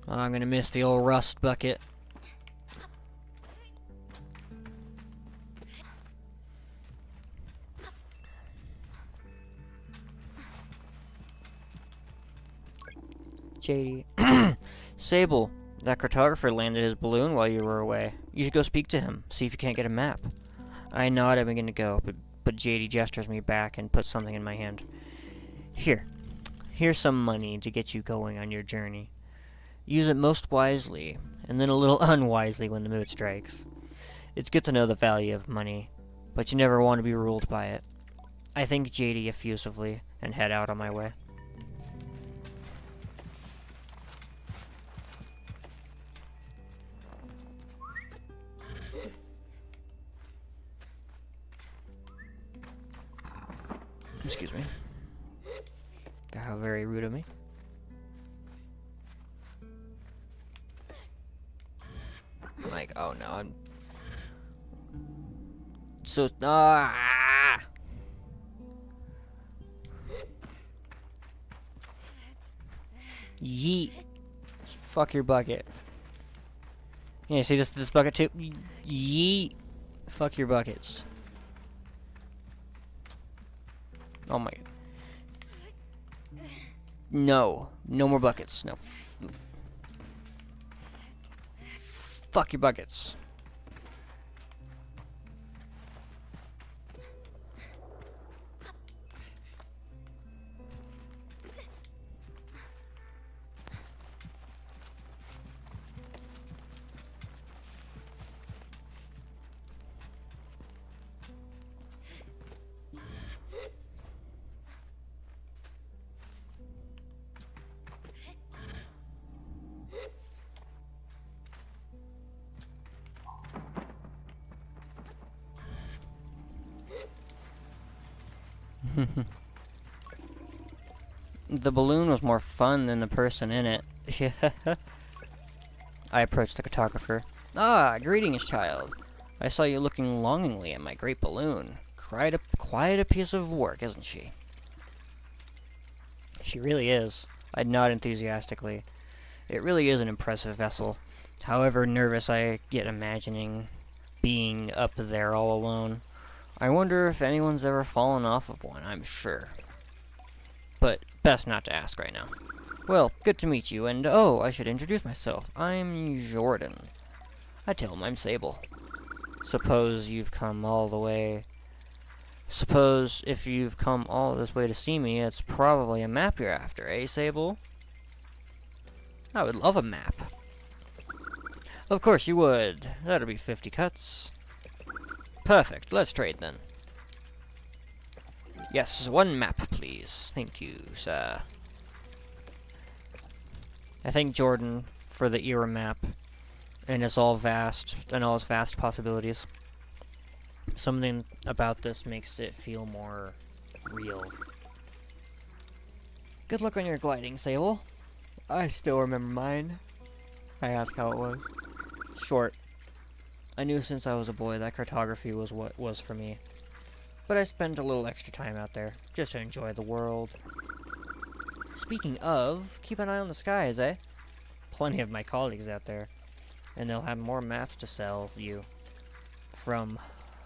Speaker 1: Oh, I'm gonna miss the old rust bucket. JD. Sable, that cartographer landed his balloon while you were away. You should go speak to him, see if you can't get a map. I nod, I'm gonna go, but JD gestures me back and puts something in my hand. Here's some money to get you going on your journey. Use it most wisely, and then a little unwisely when the mood strikes. It's good to know the value of money, but you never want to be ruled by it. I thank JD effusively and head out on my way. Excuse me. How very rude of me. Like, oh no, I'm so Yeet. Fuck your bucket. Yeah, see this bucket too? Yeet. Fuck your buckets. Oh my. No. No more buckets. No. Fuck your buckets. The balloon was more fun than the person in it. I approached the cartographer. Ah, greetings, child. I saw you looking longingly at my great balloon. Quite a piece of work, isn't she? She really is. I nod enthusiastically. It really is an impressive vessel. However nervous I get imagining being up there all alone. I wonder if anyone's ever fallen off of one, I'm sure. But best not to ask right now. Well, good to meet you, and oh, I should introduce myself. I'm Jordan. I tell him I'm Sable. Suppose if you've come all this way to see me, it's probably a map you're after, eh, Sable? I would love a map. Of course you would. That'll be 50 cuts. Perfect. Let's trade then. Yes, one map, please. Thank you, sir. I thank Jordan for the era map, and it's all vast, and all its vast possibilities. Something about this makes it feel more real. Good luck on your gliding, Sable. I still remember mine. I asked how it was. Short. I knew since I was a boy that cartography was what was for me. But I spent a little extra time out there, just to enjoy the world. Speaking of, keep an eye on the skies, eh? Plenty of my colleagues out there, and they'll have more maps to sell you. From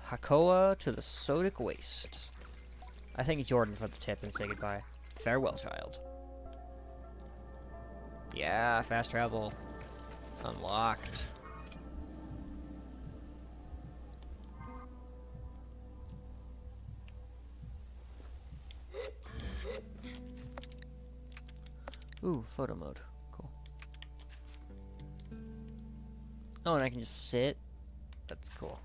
Speaker 1: Hakoa to the Sodic Waste. I thank Jordan for the tip and say goodbye. Farewell, child. Yeah, fast travel. Unlocked. Ooh, photo mode. Cool. Oh, and I can just sit? That's cool.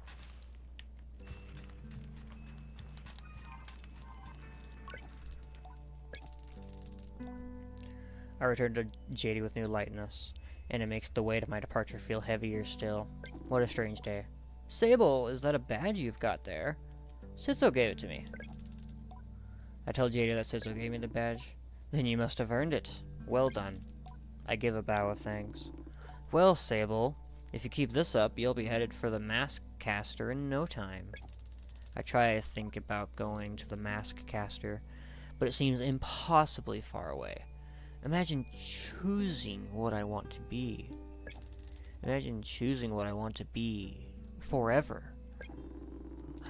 Speaker 1: I returned to JD with new lightness, and it makes the weight of my departure feel heavier still. What a strange day. Sable, is that a badge you've got there? Sitso gave it to me. I tell JD that Sitso gave me the badge. Then you must have earned it. Well done. I give a bow of thanks. Well, Sable, if you keep this up, you'll be headed for the Mask Caster in no time. I try to think about going to the Mask Caster, but it seems impossibly far away. Imagine choosing what I want to be. Imagine choosing what I want to be forever.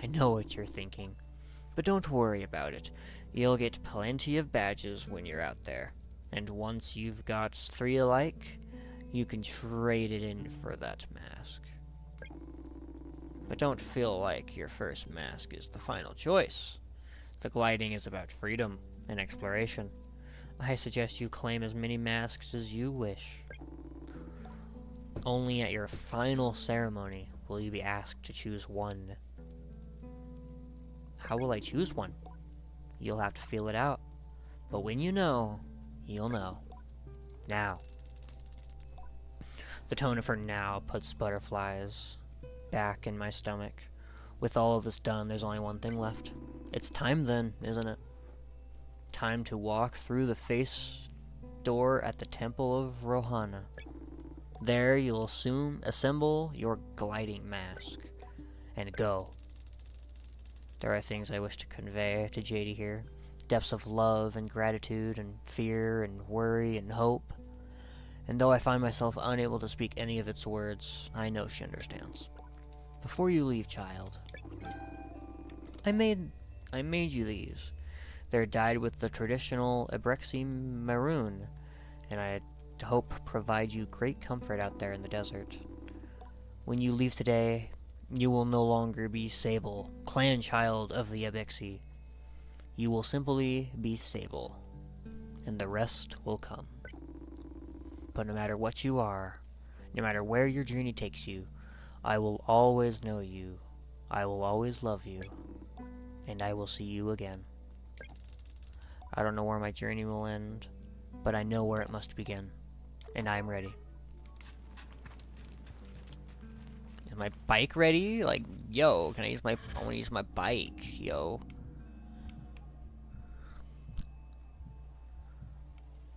Speaker 1: I know what you're thinking, but don't worry about it. You'll get plenty of badges when you're out there. And once you've got 3 alike, you can trade it in for that mask. But don't feel like your first mask is the final choice. The gliding is about freedom and exploration. I suggest you claim as many masks as you wish. Only at your final ceremony will you be asked to choose one. How will I choose one? You'll have to feel it out. But when you know, you'll know. Now. The tone of her now puts butterflies back in my stomach. With all of this done, there's only one thing left. It's time then, isn't it? Time to walk through the face door at the Temple of Rohana. There you'll soon assemble your gliding mask and go. There are things I wish to convey to JD here. Depths of love and gratitude and fear and worry and hope. And though I find myself unable to speak any of its words, I know she understands. Before you leave, child, I made you these. They're dyed with the traditional Abrexy maroon, and I hope provide you great comfort out there in the desert. When you leave today, you will no longer be Sable, clan child of the Abrexy. You will simply be Sable, and the rest will come. But no matter what you are, no matter where your journey takes you, I will always know you, I will always love you, and I will see you again. I don't know where my journey will end, but I know where it must begin, and I am ready. Is my bike ready? Like, yo, can I use my, I want to use my bike, yo.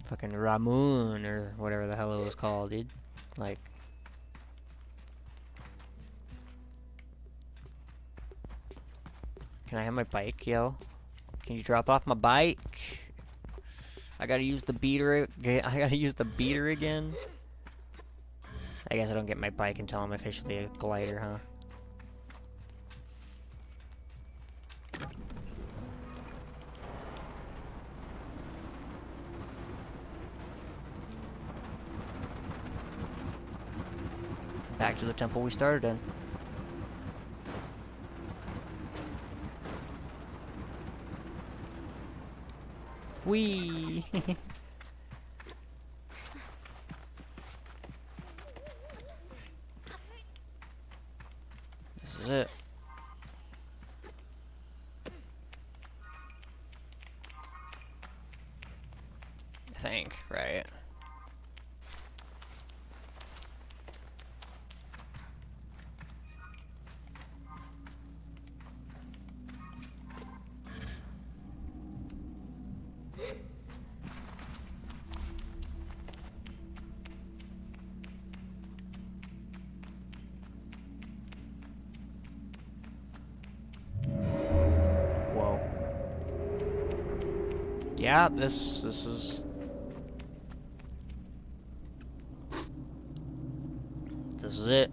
Speaker 1: Fucking Ramoon, or whatever the hell it was called, dude. Like, can I have my bike, yo? Can you drop off my bike? I gotta use the beater. I gotta use the beater again. I guess I don't get my bike until I'm officially a glider, huh? Back to the temple we started in. Whee! This is it. I think, right? Yeah, this is... This is it.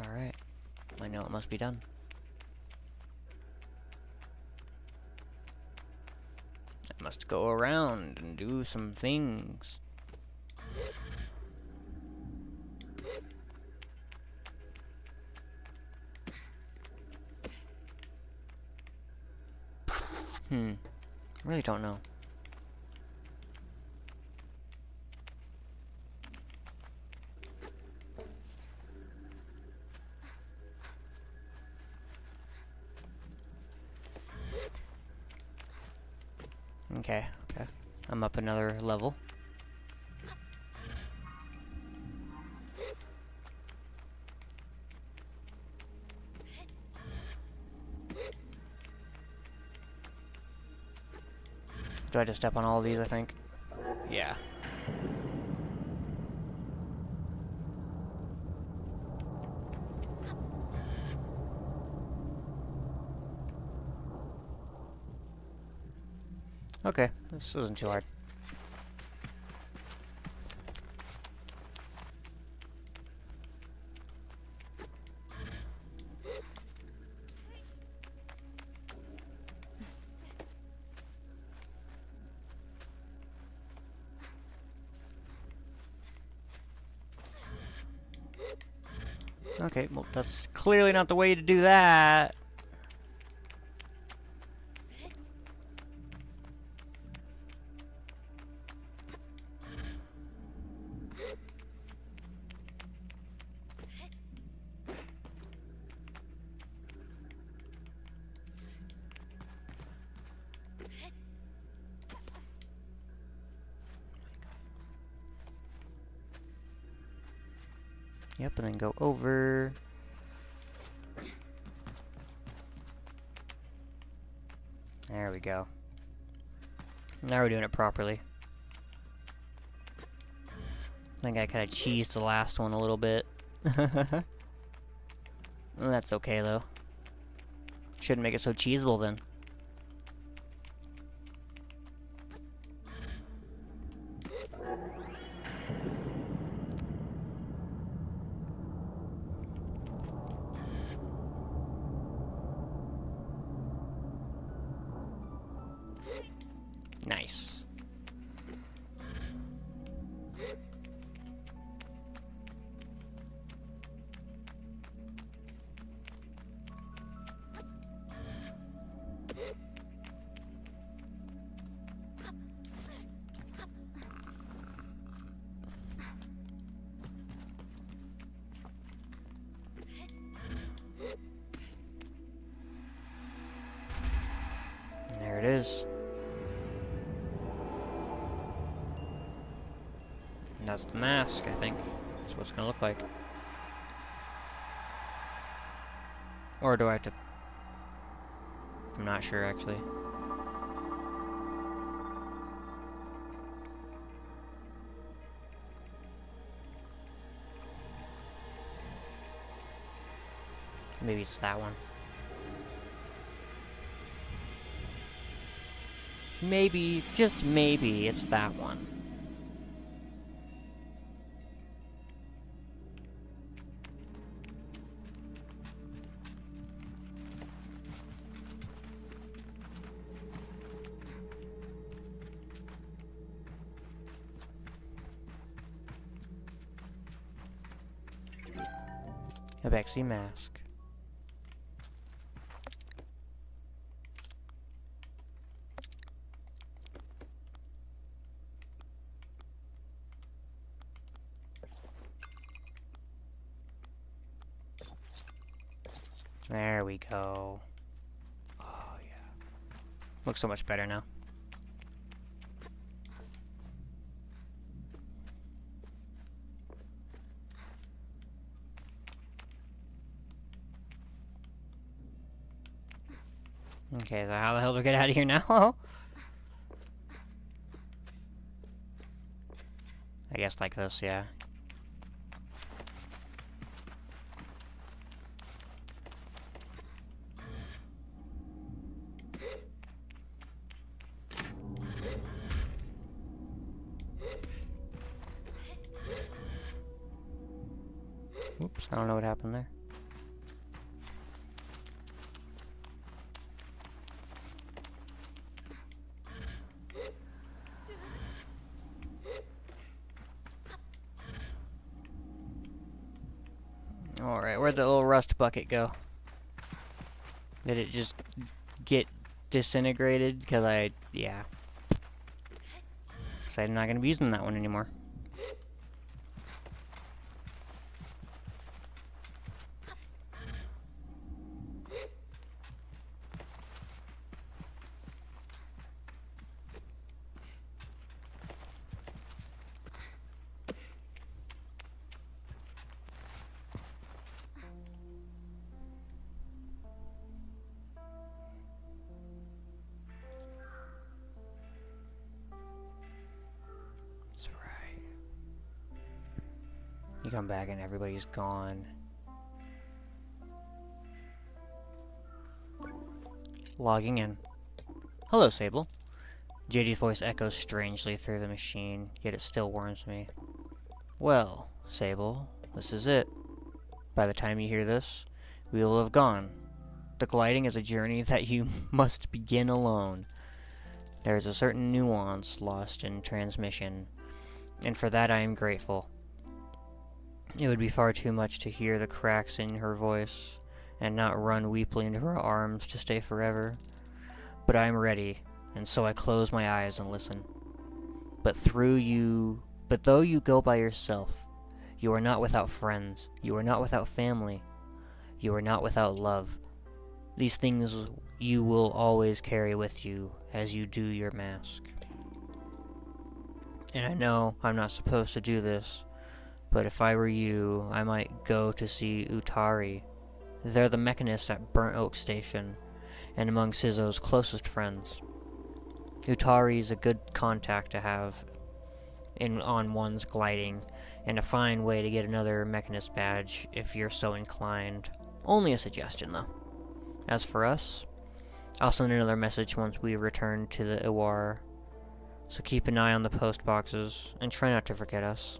Speaker 1: Alright. I know it must be done. I must go around and do some things. Really don't know. Okay, okay. I'm up another level. Do I just step on all of these, I think? Yeah. Okay, this wasn't too hard. Okay, well, that's clearly not the way to do that. Yep, and then go over. There we go. Now we're doing it properly. I think I kind of cheesed the last one a little bit. Well, that's okay, though. Shouldn't make it so cheesable, then. Nice. There it is. And that's the mask, I think. That's what it's gonna look like. Or do I have to... I'm not sure, actually. Maybe it's that one. Maybe, just maybe, it's that one. A vaccine mask. There we go. Oh, yeah. Looks so much better now. Okay, so how the hell do we get out of here now? I guess like this, yeah. I don't know what happened there. Alright, where'd the little rust bucket go? Did it just get disintegrated? Because yeah. Because I'm not going to be using that one anymore. That's right. You come back and everybody's gone. Logging in. Hello, Sable. JD's voice echoes strangely through the machine, yet it still warms me. Well, Sable, this is it. By the time you hear this, we will have gone. The gliding is a journey that you must begin alone. There is a certain nuance lost in transmission, and for that I am grateful. It would be far too much to hear the cracks in her voice, and not run weepily into her arms to stay forever. But I am ready, and so I close my eyes and listen. But though you go by yourself, you are not without friends, you are not without family, you are not without love. These things you will always carry with you as you do your mask. And I know I'm not supposed to do this, but if I were you, I might go to see Utari. They're the mechanists at Burnt Oak Station, and among Sizzo's closest friends. Utari is a good contact to have on one's gliding, and a fine way to get another mechanist badge if you're so inclined. Only a suggestion, though. As for us, I'll send another message once we return to the Iwar, so keep an eye on the post boxes, and try not to forget us.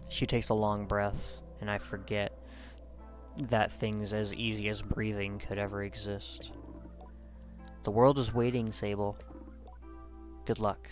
Speaker 1: She takes a long breath, and I forget that things as easy as breathing could ever exist. The world is waiting, Sable. Good luck.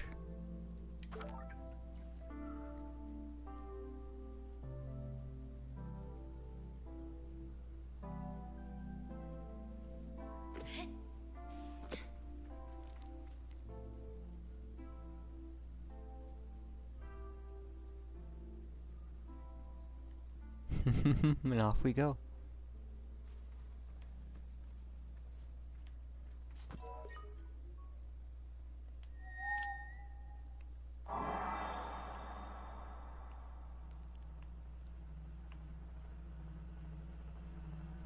Speaker 1: And off we go.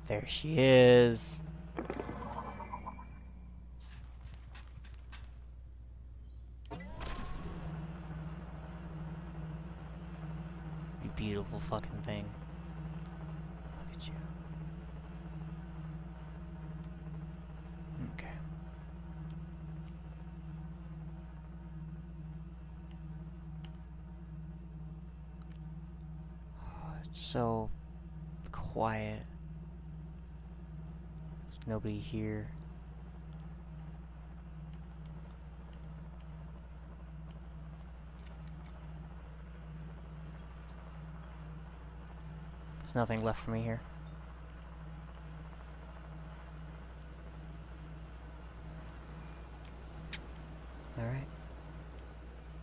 Speaker 1: There she is. You beautiful fucking thing. Look at you. Okay. Oh, it's so quiet. There's nobody here. There's nothing left for me here. Alright.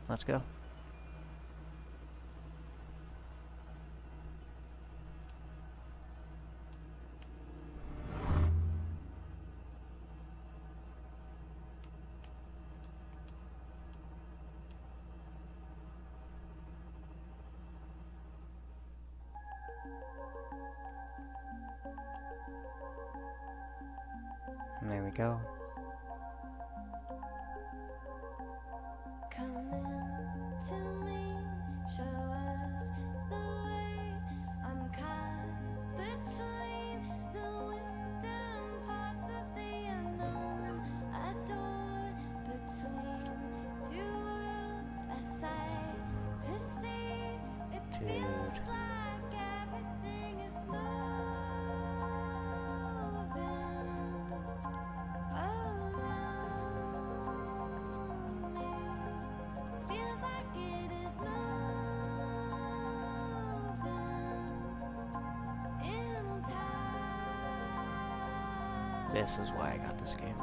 Speaker 1: Let's go. And there we go.
Speaker 2: Come in to me, show us the way. I'm caught between the wind and parts of the unknown. Adored between two worlds, a sight to see. It feels like everything
Speaker 1: This is why I got this game.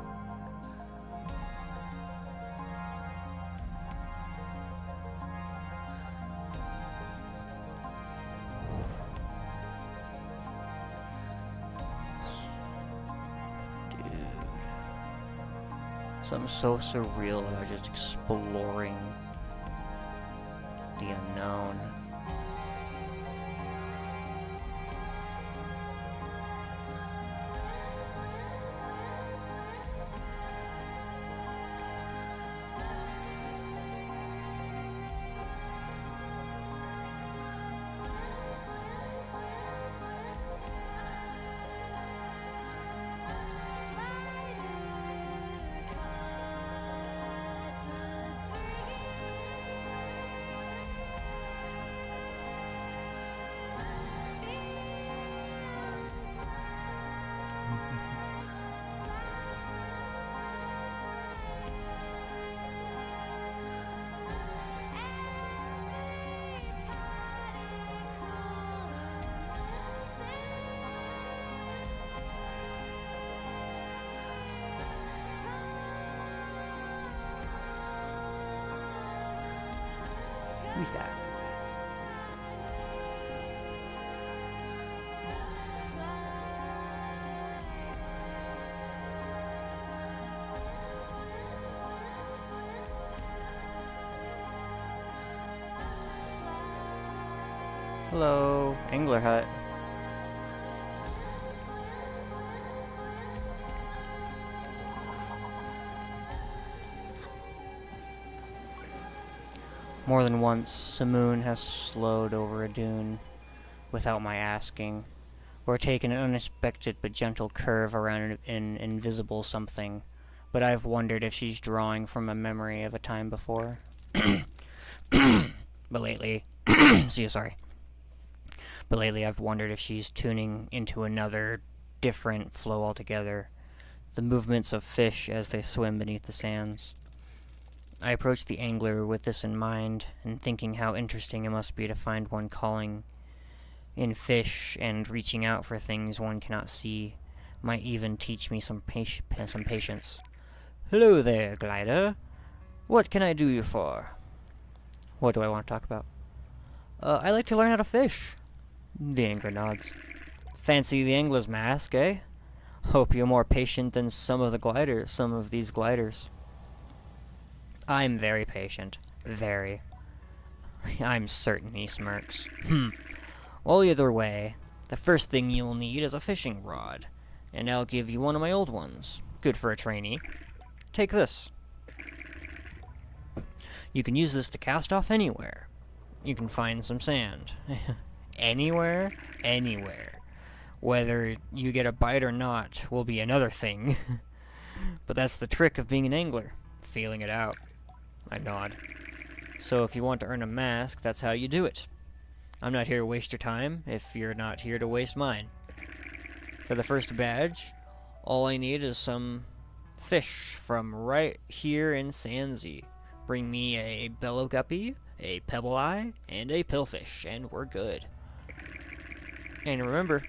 Speaker 1: Dude. Something so surreal about just exploring the unknown. Who's that? Hello, Angler Hut. More than once, Simoon has slowed over a dune without my asking, or taken an unexpected but gentle curve around an invisible something, but I've wondered if she's drawing from a memory of a time before. But lately, But lately I've wondered if she's tuning into another, different flow altogether, the movements of fish as they swim beneath the sands. I approached the angler with this in mind, and thinking how interesting it must be to find one calling in fish and reaching out for things one cannot see, might even teach me some patience. Hello there, glider. What can I do you for? What do I want to talk about? I like to learn how to fish. The angler nods. Fancy the angler's mask, eh? Hope you're more patient than some of these gliders. I'm very patient. Very. I'm certain he smirks. Well, either way, the first thing you'll need is a fishing rod, and I'll give you one of my old ones. Good for a trainee. Take this. You can use this to cast off anywhere. You can find some sand. Anywhere? Anywhere. Whether you get a bite or not will be another thing. But that's the trick of being an angler. Feeling it out. I nod. So if you want to earn a mask, that's how you do it. I'm not here to waste your time, if you're not here to waste mine. For the first badge, all I need is some fish from right here in Sandsea. Bring me a bellow guppy, a pebble eye, and a pillfish, and we're good. And remember,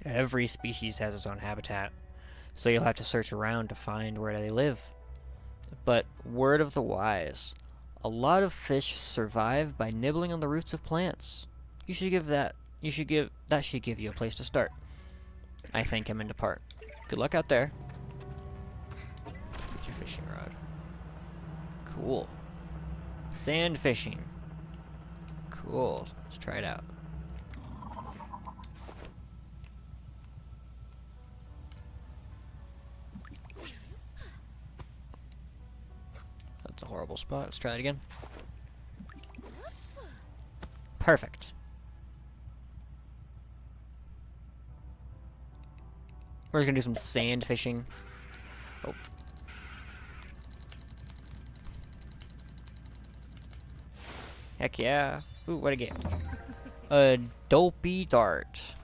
Speaker 1: every species has its own habitat, so you'll have to search around to find where they live. But word of the wise, a lot of fish survive by nibbling on the roots of plants. That should give you a place to start. I thank him and depart. Good luck out there. Get your fishing rod. Cool. Sand fishing. Cool. Let's try it out. That's a horrible spot. Let's try it again. Perfect. We're just gonna do some sand fishing. Oh. Heck yeah. Ooh, what'd I get? A dopey dart.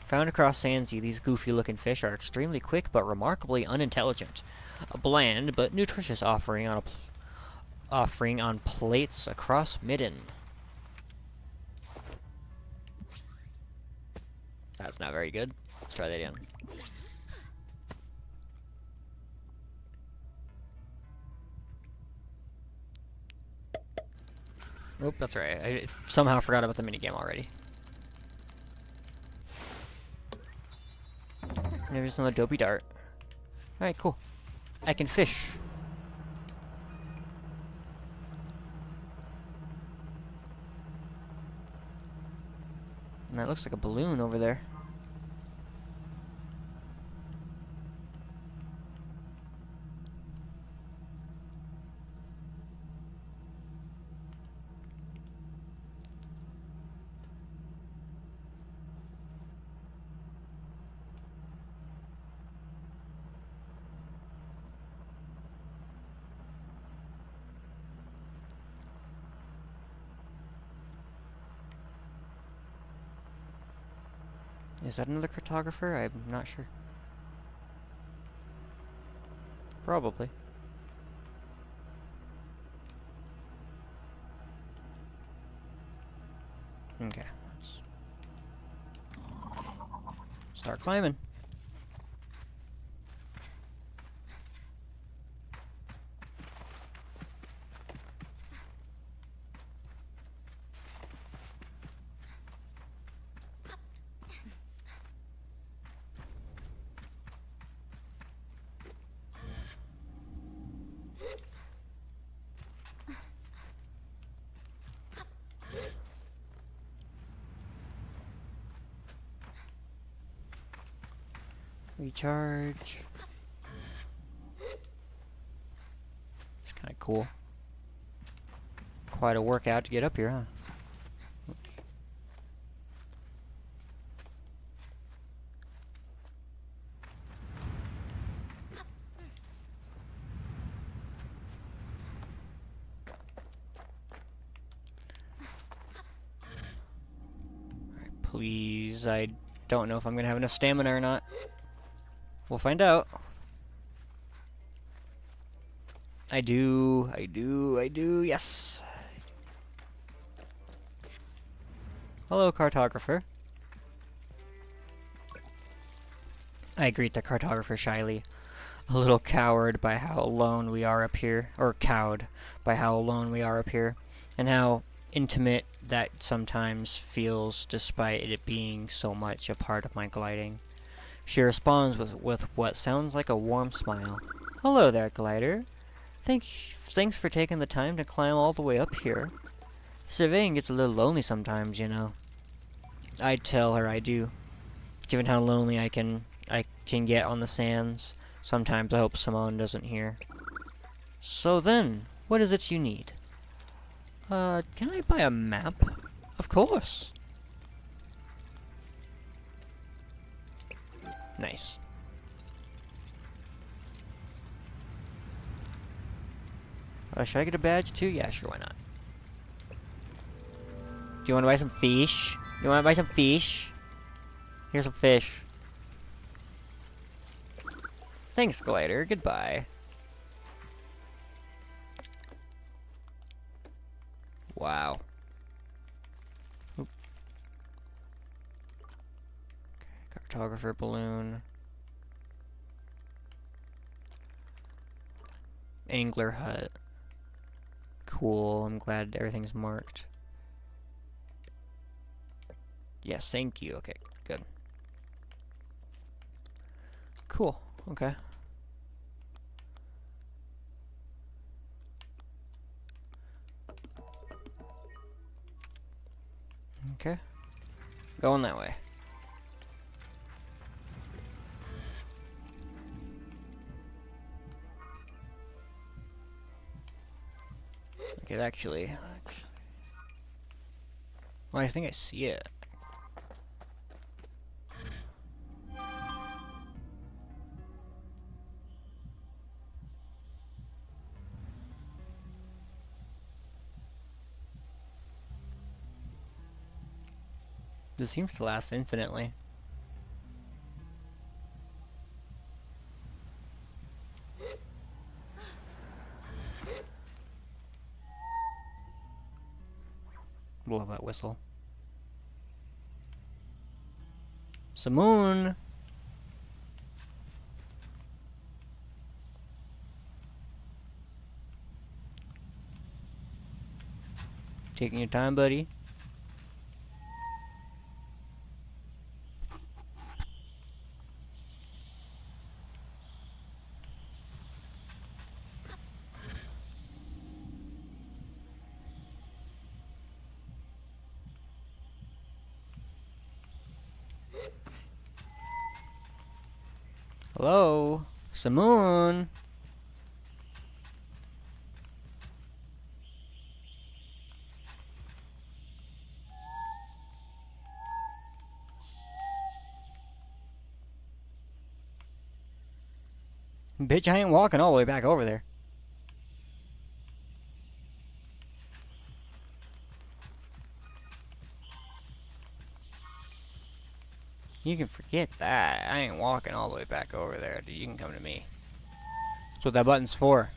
Speaker 1: Found across Sandsea, these goofy-looking fish are extremely quick but remarkably unintelligent. A bland but nutritious offering on plates across Midden. That's not very good. Let's try that again. Oh, that's right. I somehow forgot about the minigame already. There's another dopey dart. Alright, cool. I can fish. And that looks like a balloon over there. Is that another cartographer? I'm not sure. Probably. Okay, let's start climbing. Recharge. It's kind of cool. Quite a workout to get up here, huh? Alright, please. I don't know if I'm gonna have enough stamina or not. We'll find out. I do, yes. Hello, cartographer. I greet the cartographer shyly, a little cowed by how alone we are up here, or cowed by how alone we are up here, and how intimate that sometimes feels despite it being so much a part of my gliding. She responds with what sounds like a warm smile. Hello there, glider. Thanks for taking the time to climb all the way up here. Surveying gets a little lonely sometimes, you know. I tell her I do. Given how lonely I can get on the sands, sometimes I hope Simone doesn't hear. So then, what is it you need? Can I buy a map? Of course. Nice. Should I get a badge too? Yeah, sure, why not? Do you want to buy some fish? You want to buy some fish? Here's some fish. Thanks, glider. Goodbye. Wow. Oop. Okay, cartographer balloon. Angler hut. Cool. I'm glad everything's marked. Yes, thank you. Okay, good. Cool. Okay. Okay. Going that way. Okay, actually. Well, I think I see it. This seems to last infinitely. Love that whistle. Simone! Taking your time, buddy. Hello? Simoon? Bitch, I ain't walking all the way back over there. You can forget that. I ain't walking all the way back over there, dude. You can come to me. That's what that button's for.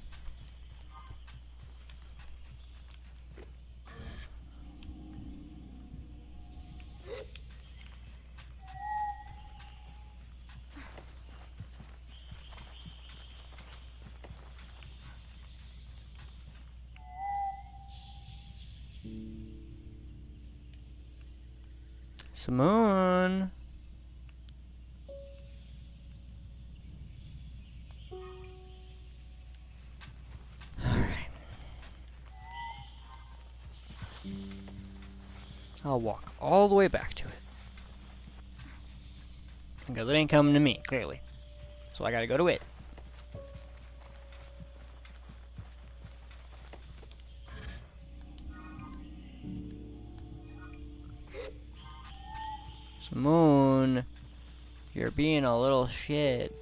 Speaker 1: Simoon. I'll walk all the way back to it. Because it ain't coming to me, clearly. So I gotta go to it. Simoon, you're being a little shit.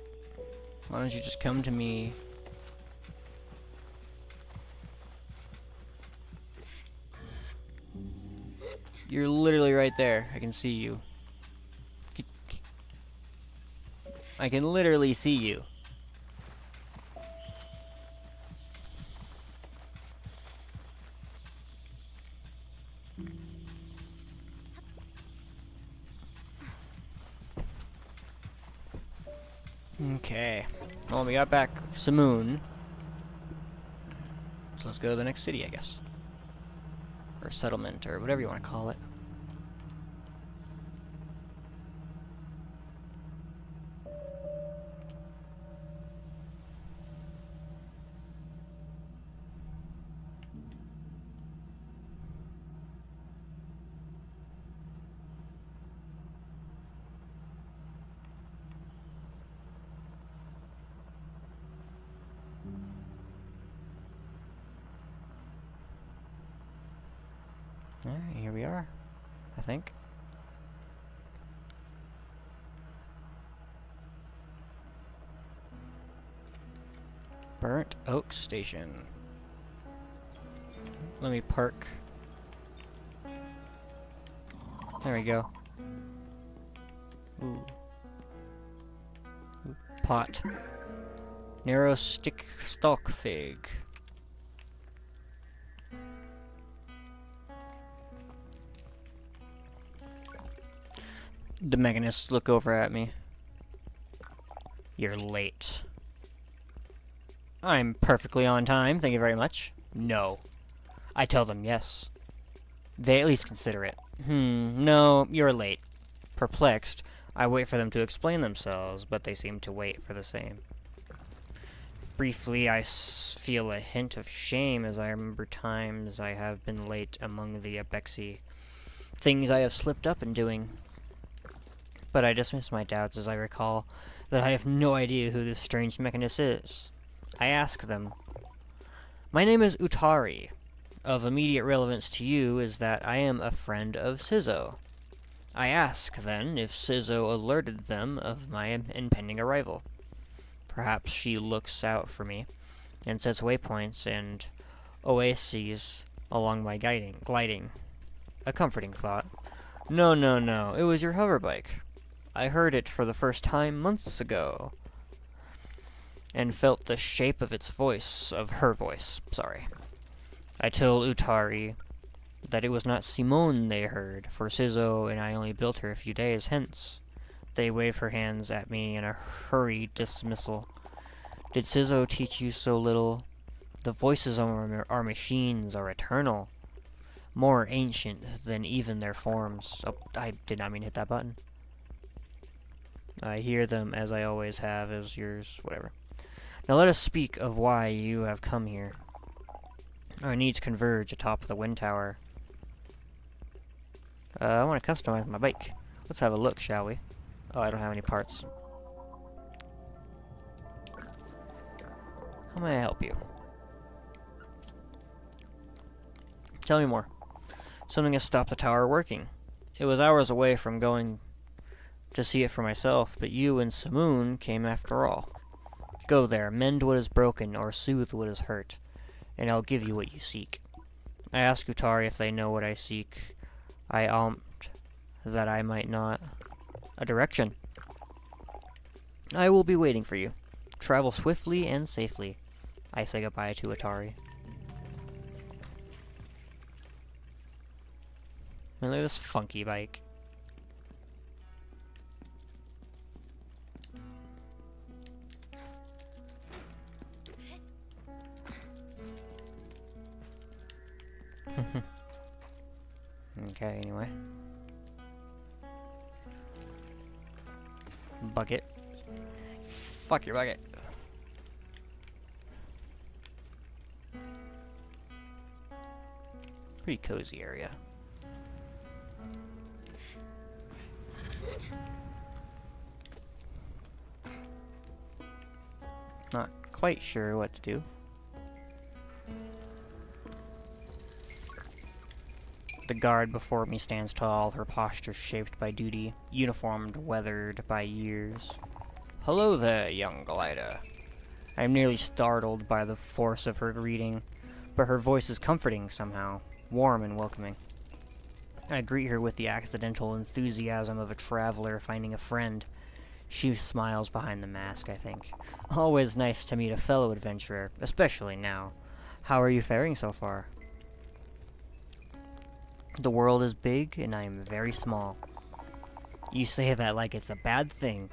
Speaker 1: Why don't you just come to me? You're literally right there. I can see you. I can literally see you. Okay. Well, we got back Simoon. So let's go to the next city, I guess. Or settlement, or whatever you want to call it. Alright, here we are, I think. Burnt Oak Station. Let me park. There we go. Ooh. Ooh. Pot. Narrow stick stalk fig. The mechanists look over at me. You're late. I'm perfectly on time, thank you very much. No. I tell them yes. They at least consider it. No, you're late. Perplexed, I wait for them to explain themselves, but they seem to wait for the same. Briefly, I feel a hint of shame as I remember times I have been late among the Abexi. Things I have slipped up in doing. But I dismiss my doubts as I recall that I have no idea who this strange mechanist is. I ask them. My name is Utari. Of immediate relevance to you is that I am a friend of Sizzo. I ask, then, if Sizzo alerted them of my impending arrival. Perhaps she looks out for me, and sets waypoints and oases along my gliding. A comforting thought. No, it was your hoverbike. I heard it for the first time months ago, and felt the shape of her voice, sorry. I tell Utari that it was not Simone they heard, for Sizzo and I only built her a few days hence. They wave her hands at me in a hurried dismissal. Did Sizzo teach you so little? The voices on our machines are eternal. more ancient than even their forms. Oh, I did not mean to hit that button. I hear them as I always have, as yours, whatever. Now let us speak of why you have come here. Our needs converge atop the wind tower. I want to customize my bike. Let's have a look, shall we? Oh, I don't have any parts. How may I help you? Tell me more. Something has stopped the tower working. It was hours away from going to see it for myself, but you and Simoon came after all. Go there, mend what is broken, or soothe what is hurt, and I'll give you what you seek. I ask Utari if they know what I seek. I that I might not. A direction. I will be waiting for you. Travel swiftly and safely. I say goodbye to Atari. Man, look at this funky bike. Okay, anyway. Bucket. Fuck your bucket. Pretty cozy area. Not quite sure what to do. The guard before me stands tall, her posture shaped by duty, uniformed, weathered by years. Hello there, young glider. I am nearly startled by the force of her greeting, but her voice is comforting somehow, warm and welcoming. I greet her with the accidental enthusiasm of a traveler finding a friend. She smiles behind the mask, I think. Always nice to meet a fellow adventurer, especially now. How are you faring so far? The world is big, and I am very small. You say that like it's a bad thing.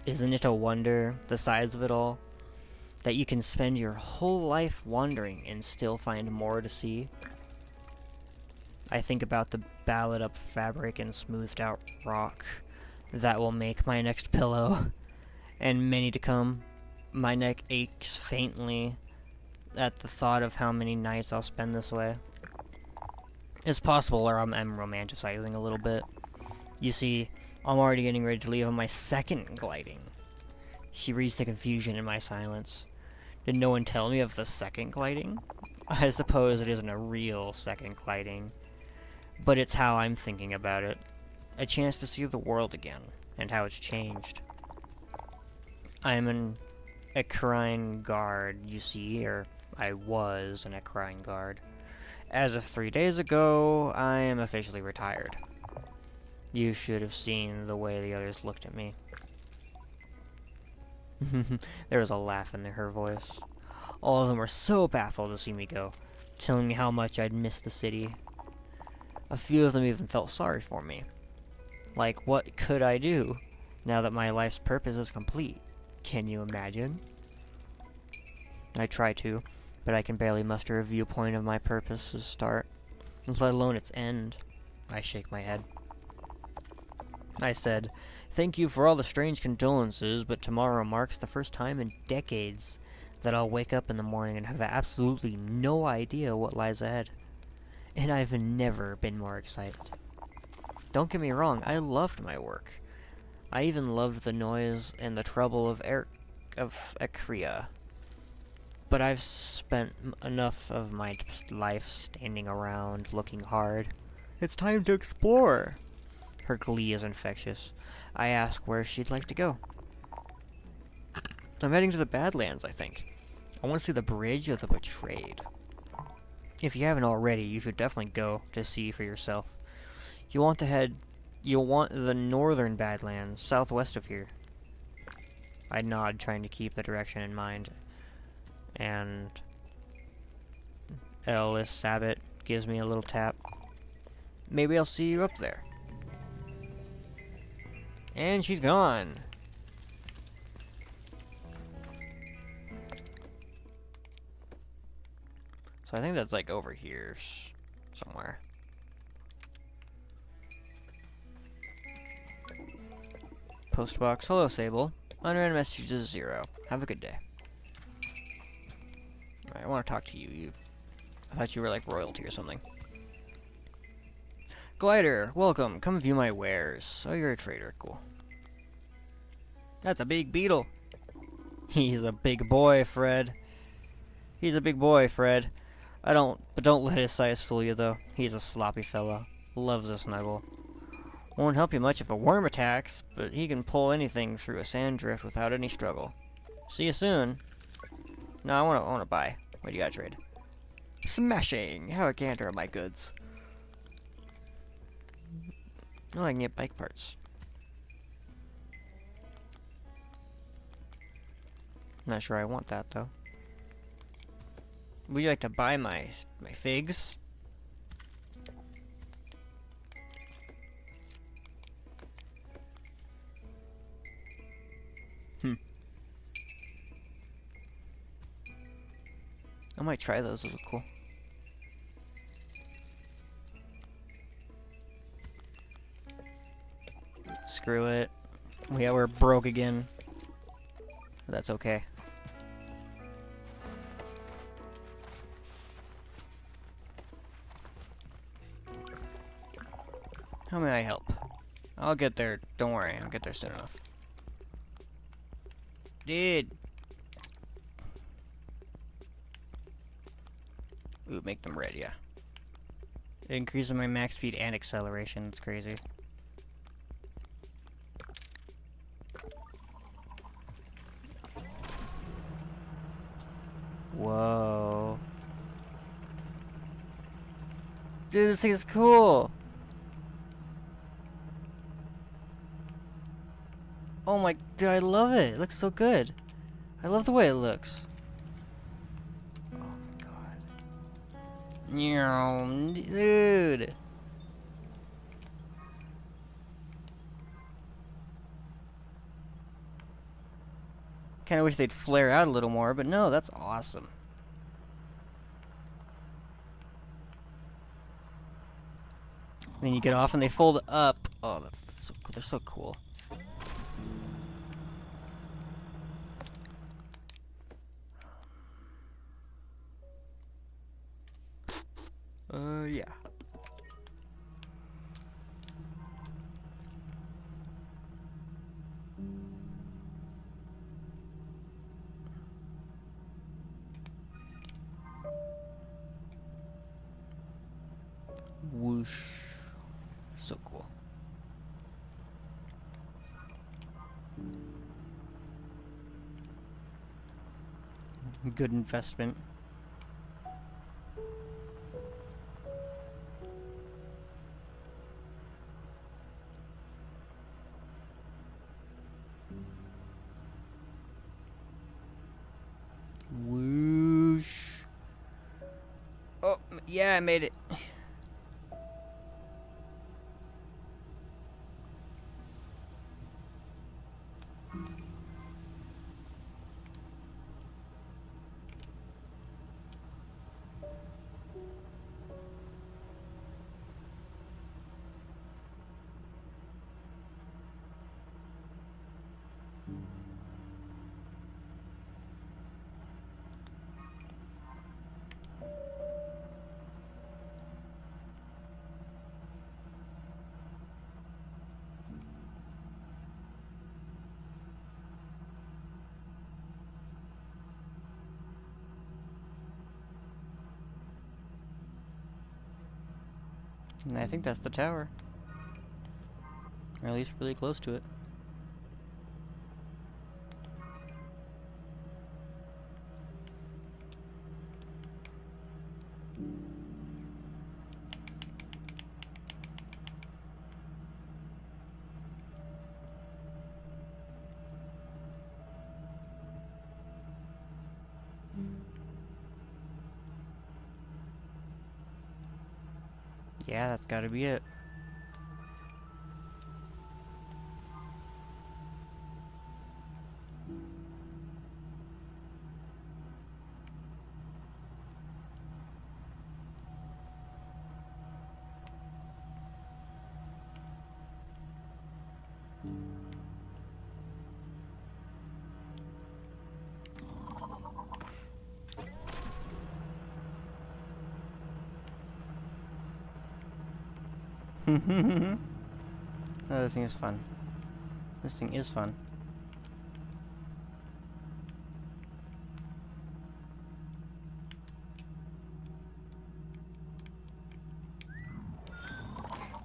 Speaker 1: Isn't it a wonder, the size of it all? That you can spend your whole life wandering and still find more to see? I think about the ballad up fabric and smoothed out rock that will make my next pillow, and many to come. My neck aches faintly at the thought of how many nights I'll spend this way. It's possible, or I'm romanticizing a little bit. You see, I'm already getting ready to leave on my second gliding. She reads the confusion in my silence. Did no one tell me of the second gliding? I suppose it isn't a real second gliding, but it's how I'm thinking about it. A chance to see the world again, and how it's changed. I'm an equine guard, you see, or I was an equine guard. As of 3 days ago, I am officially retired. You should have seen the way the others looked at me. There was a laugh in her voice. All of them were so baffled to see me go, telling me how much I'd missed the city. A few of them even felt sorry for me. Like, what could I do, now that my life's purpose is complete? Can you imagine? I try to, but I can barely muster a viewpoint of my purpose's start, let alone its end. I shake my head. I said, "Thank you for all the strange condolences, but tomorrow marks the first time in decades that I'll wake up in the morning and have absolutely no idea what lies ahead. And I've never been more excited. Don't get me wrong, I loved my work. I even loved the noise and the trouble of Ekria. But I've spent enough of my life standing around, looking hard. It's time to explore." Her glee is infectious. I ask where she'd like to go. I'm heading to the Badlands, I think. I want to see the Bridge of the Betrayed. If you haven't already, you should definitely go to see for yourself. You'll want the northern Badlands, southwest of here. I nod, trying to keep the direction in mind. And Ellis Sabbath gives me a little tap. Maybe I'll see you up there. And she's gone. So I think that's like over here somewhere. Postbox. Hello, Sable. Unread messages 0. Have a good day. Alright, I want to talk to you. I thought you were like royalty or something. Glider, welcome. Come view my wares. Oh, you're a trader. Cool. That's a big beetle. He's a big boy, Fred. He's a big boy, Fred. But don't let his size fool you, though. He's a sloppy fellow. Loves a snuggle. Won't help you much if a worm attacks, but he can pull anything through a sand drift without any struggle. See you soon. No, I wanna buy. What do you got, trade? Smashing! How a gander are my goods. Oh, I can get bike parts. Not sure I want that, though. Would you like to buy my figs? I might try those. Those are cool. Screw it. Yeah, we're broke again. That's okay. How may I help? I'll get there. Don't worry. I'll get there soon enough. Dude. Ooh, make them red, yeah. It increases my max speed and acceleration. It's crazy. Whoa. Dude, this thing is cool. Oh my, dude, I love it. It looks so good. I love the way it looks. Oh my god. Dude. Kinda wish they'd flare out a little more, but no, that's awesome. Then you get off and they fold up. Oh, that's so cool. They're so cool. Yeah. Whoosh. So cool. Good investment. Whoosh. Oh, yeah, I made it. And I think that's the tower. Or at least really close to it. Yeah, that's gotta be it. Oh, this thing is fun. This thing is fun.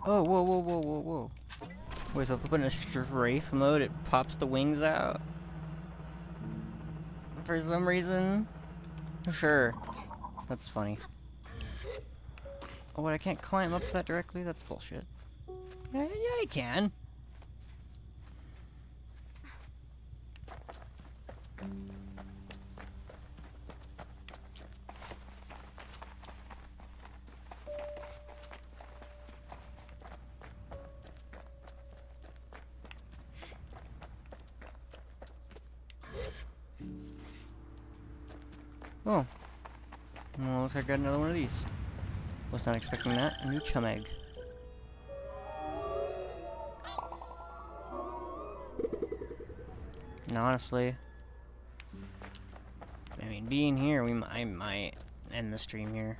Speaker 1: Oh, whoa, whoa, whoa, whoa, whoa. Wait, so if I put in a strafe mode, it pops the wings out? For some reason? Sure. That's funny. Oh, wait, I can't climb up that directly? That's bullshit. Yeah, I can. Oh. Well, looks like I got another one of these. Was not expecting that. A new chum egg. And honestly, I mean, being here, I might end the stream here.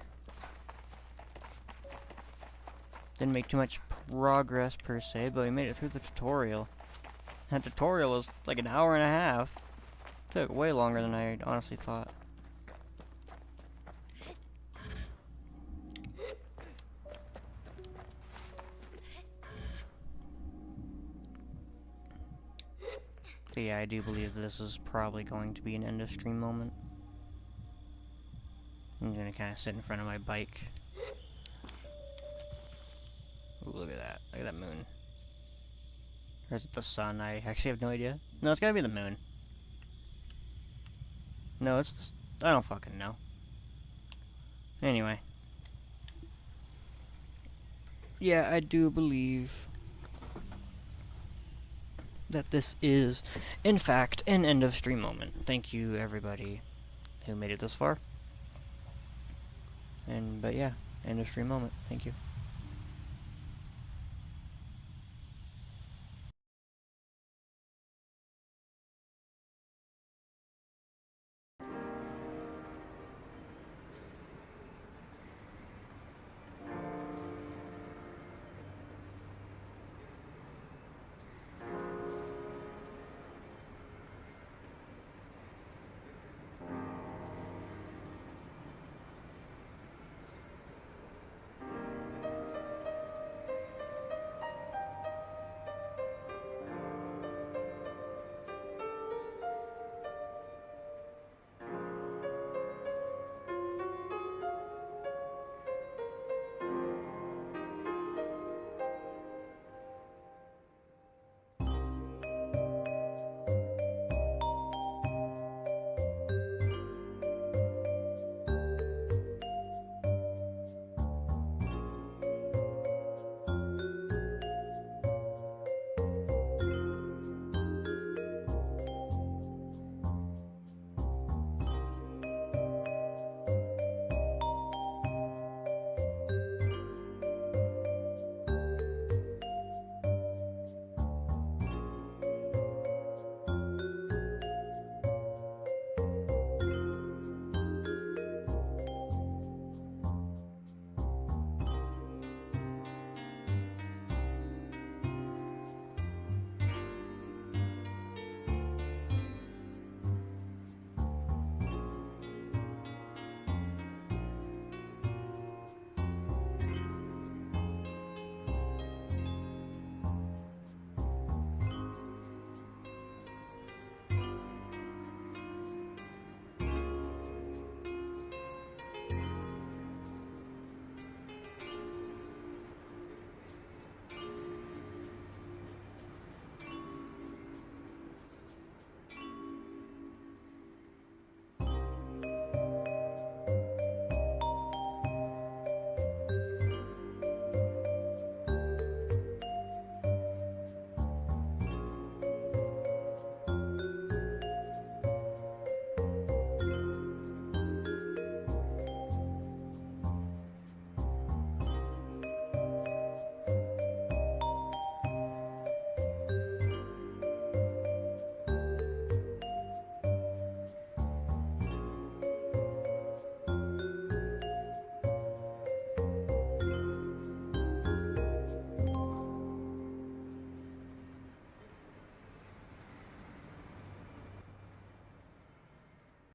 Speaker 1: Didn't make too much progress per se, but we made it through the tutorial. That tutorial was like an hour and a half. Took way longer than I honestly thought. But yeah, I do believe this is probably going to be an end of stream moment. I'm gonna kind of sit in front of my bike. Ooh, look at that. Look at that moon. Or is it the sun? I actually have no idea. No, it's gotta be the moon. No, it's just, I don't fucking know. Anyway. Yeah, I do believe that this is, in fact, an end of stream moment. Thank you, everybody who made it this far. But yeah, end of stream moment. Thank you.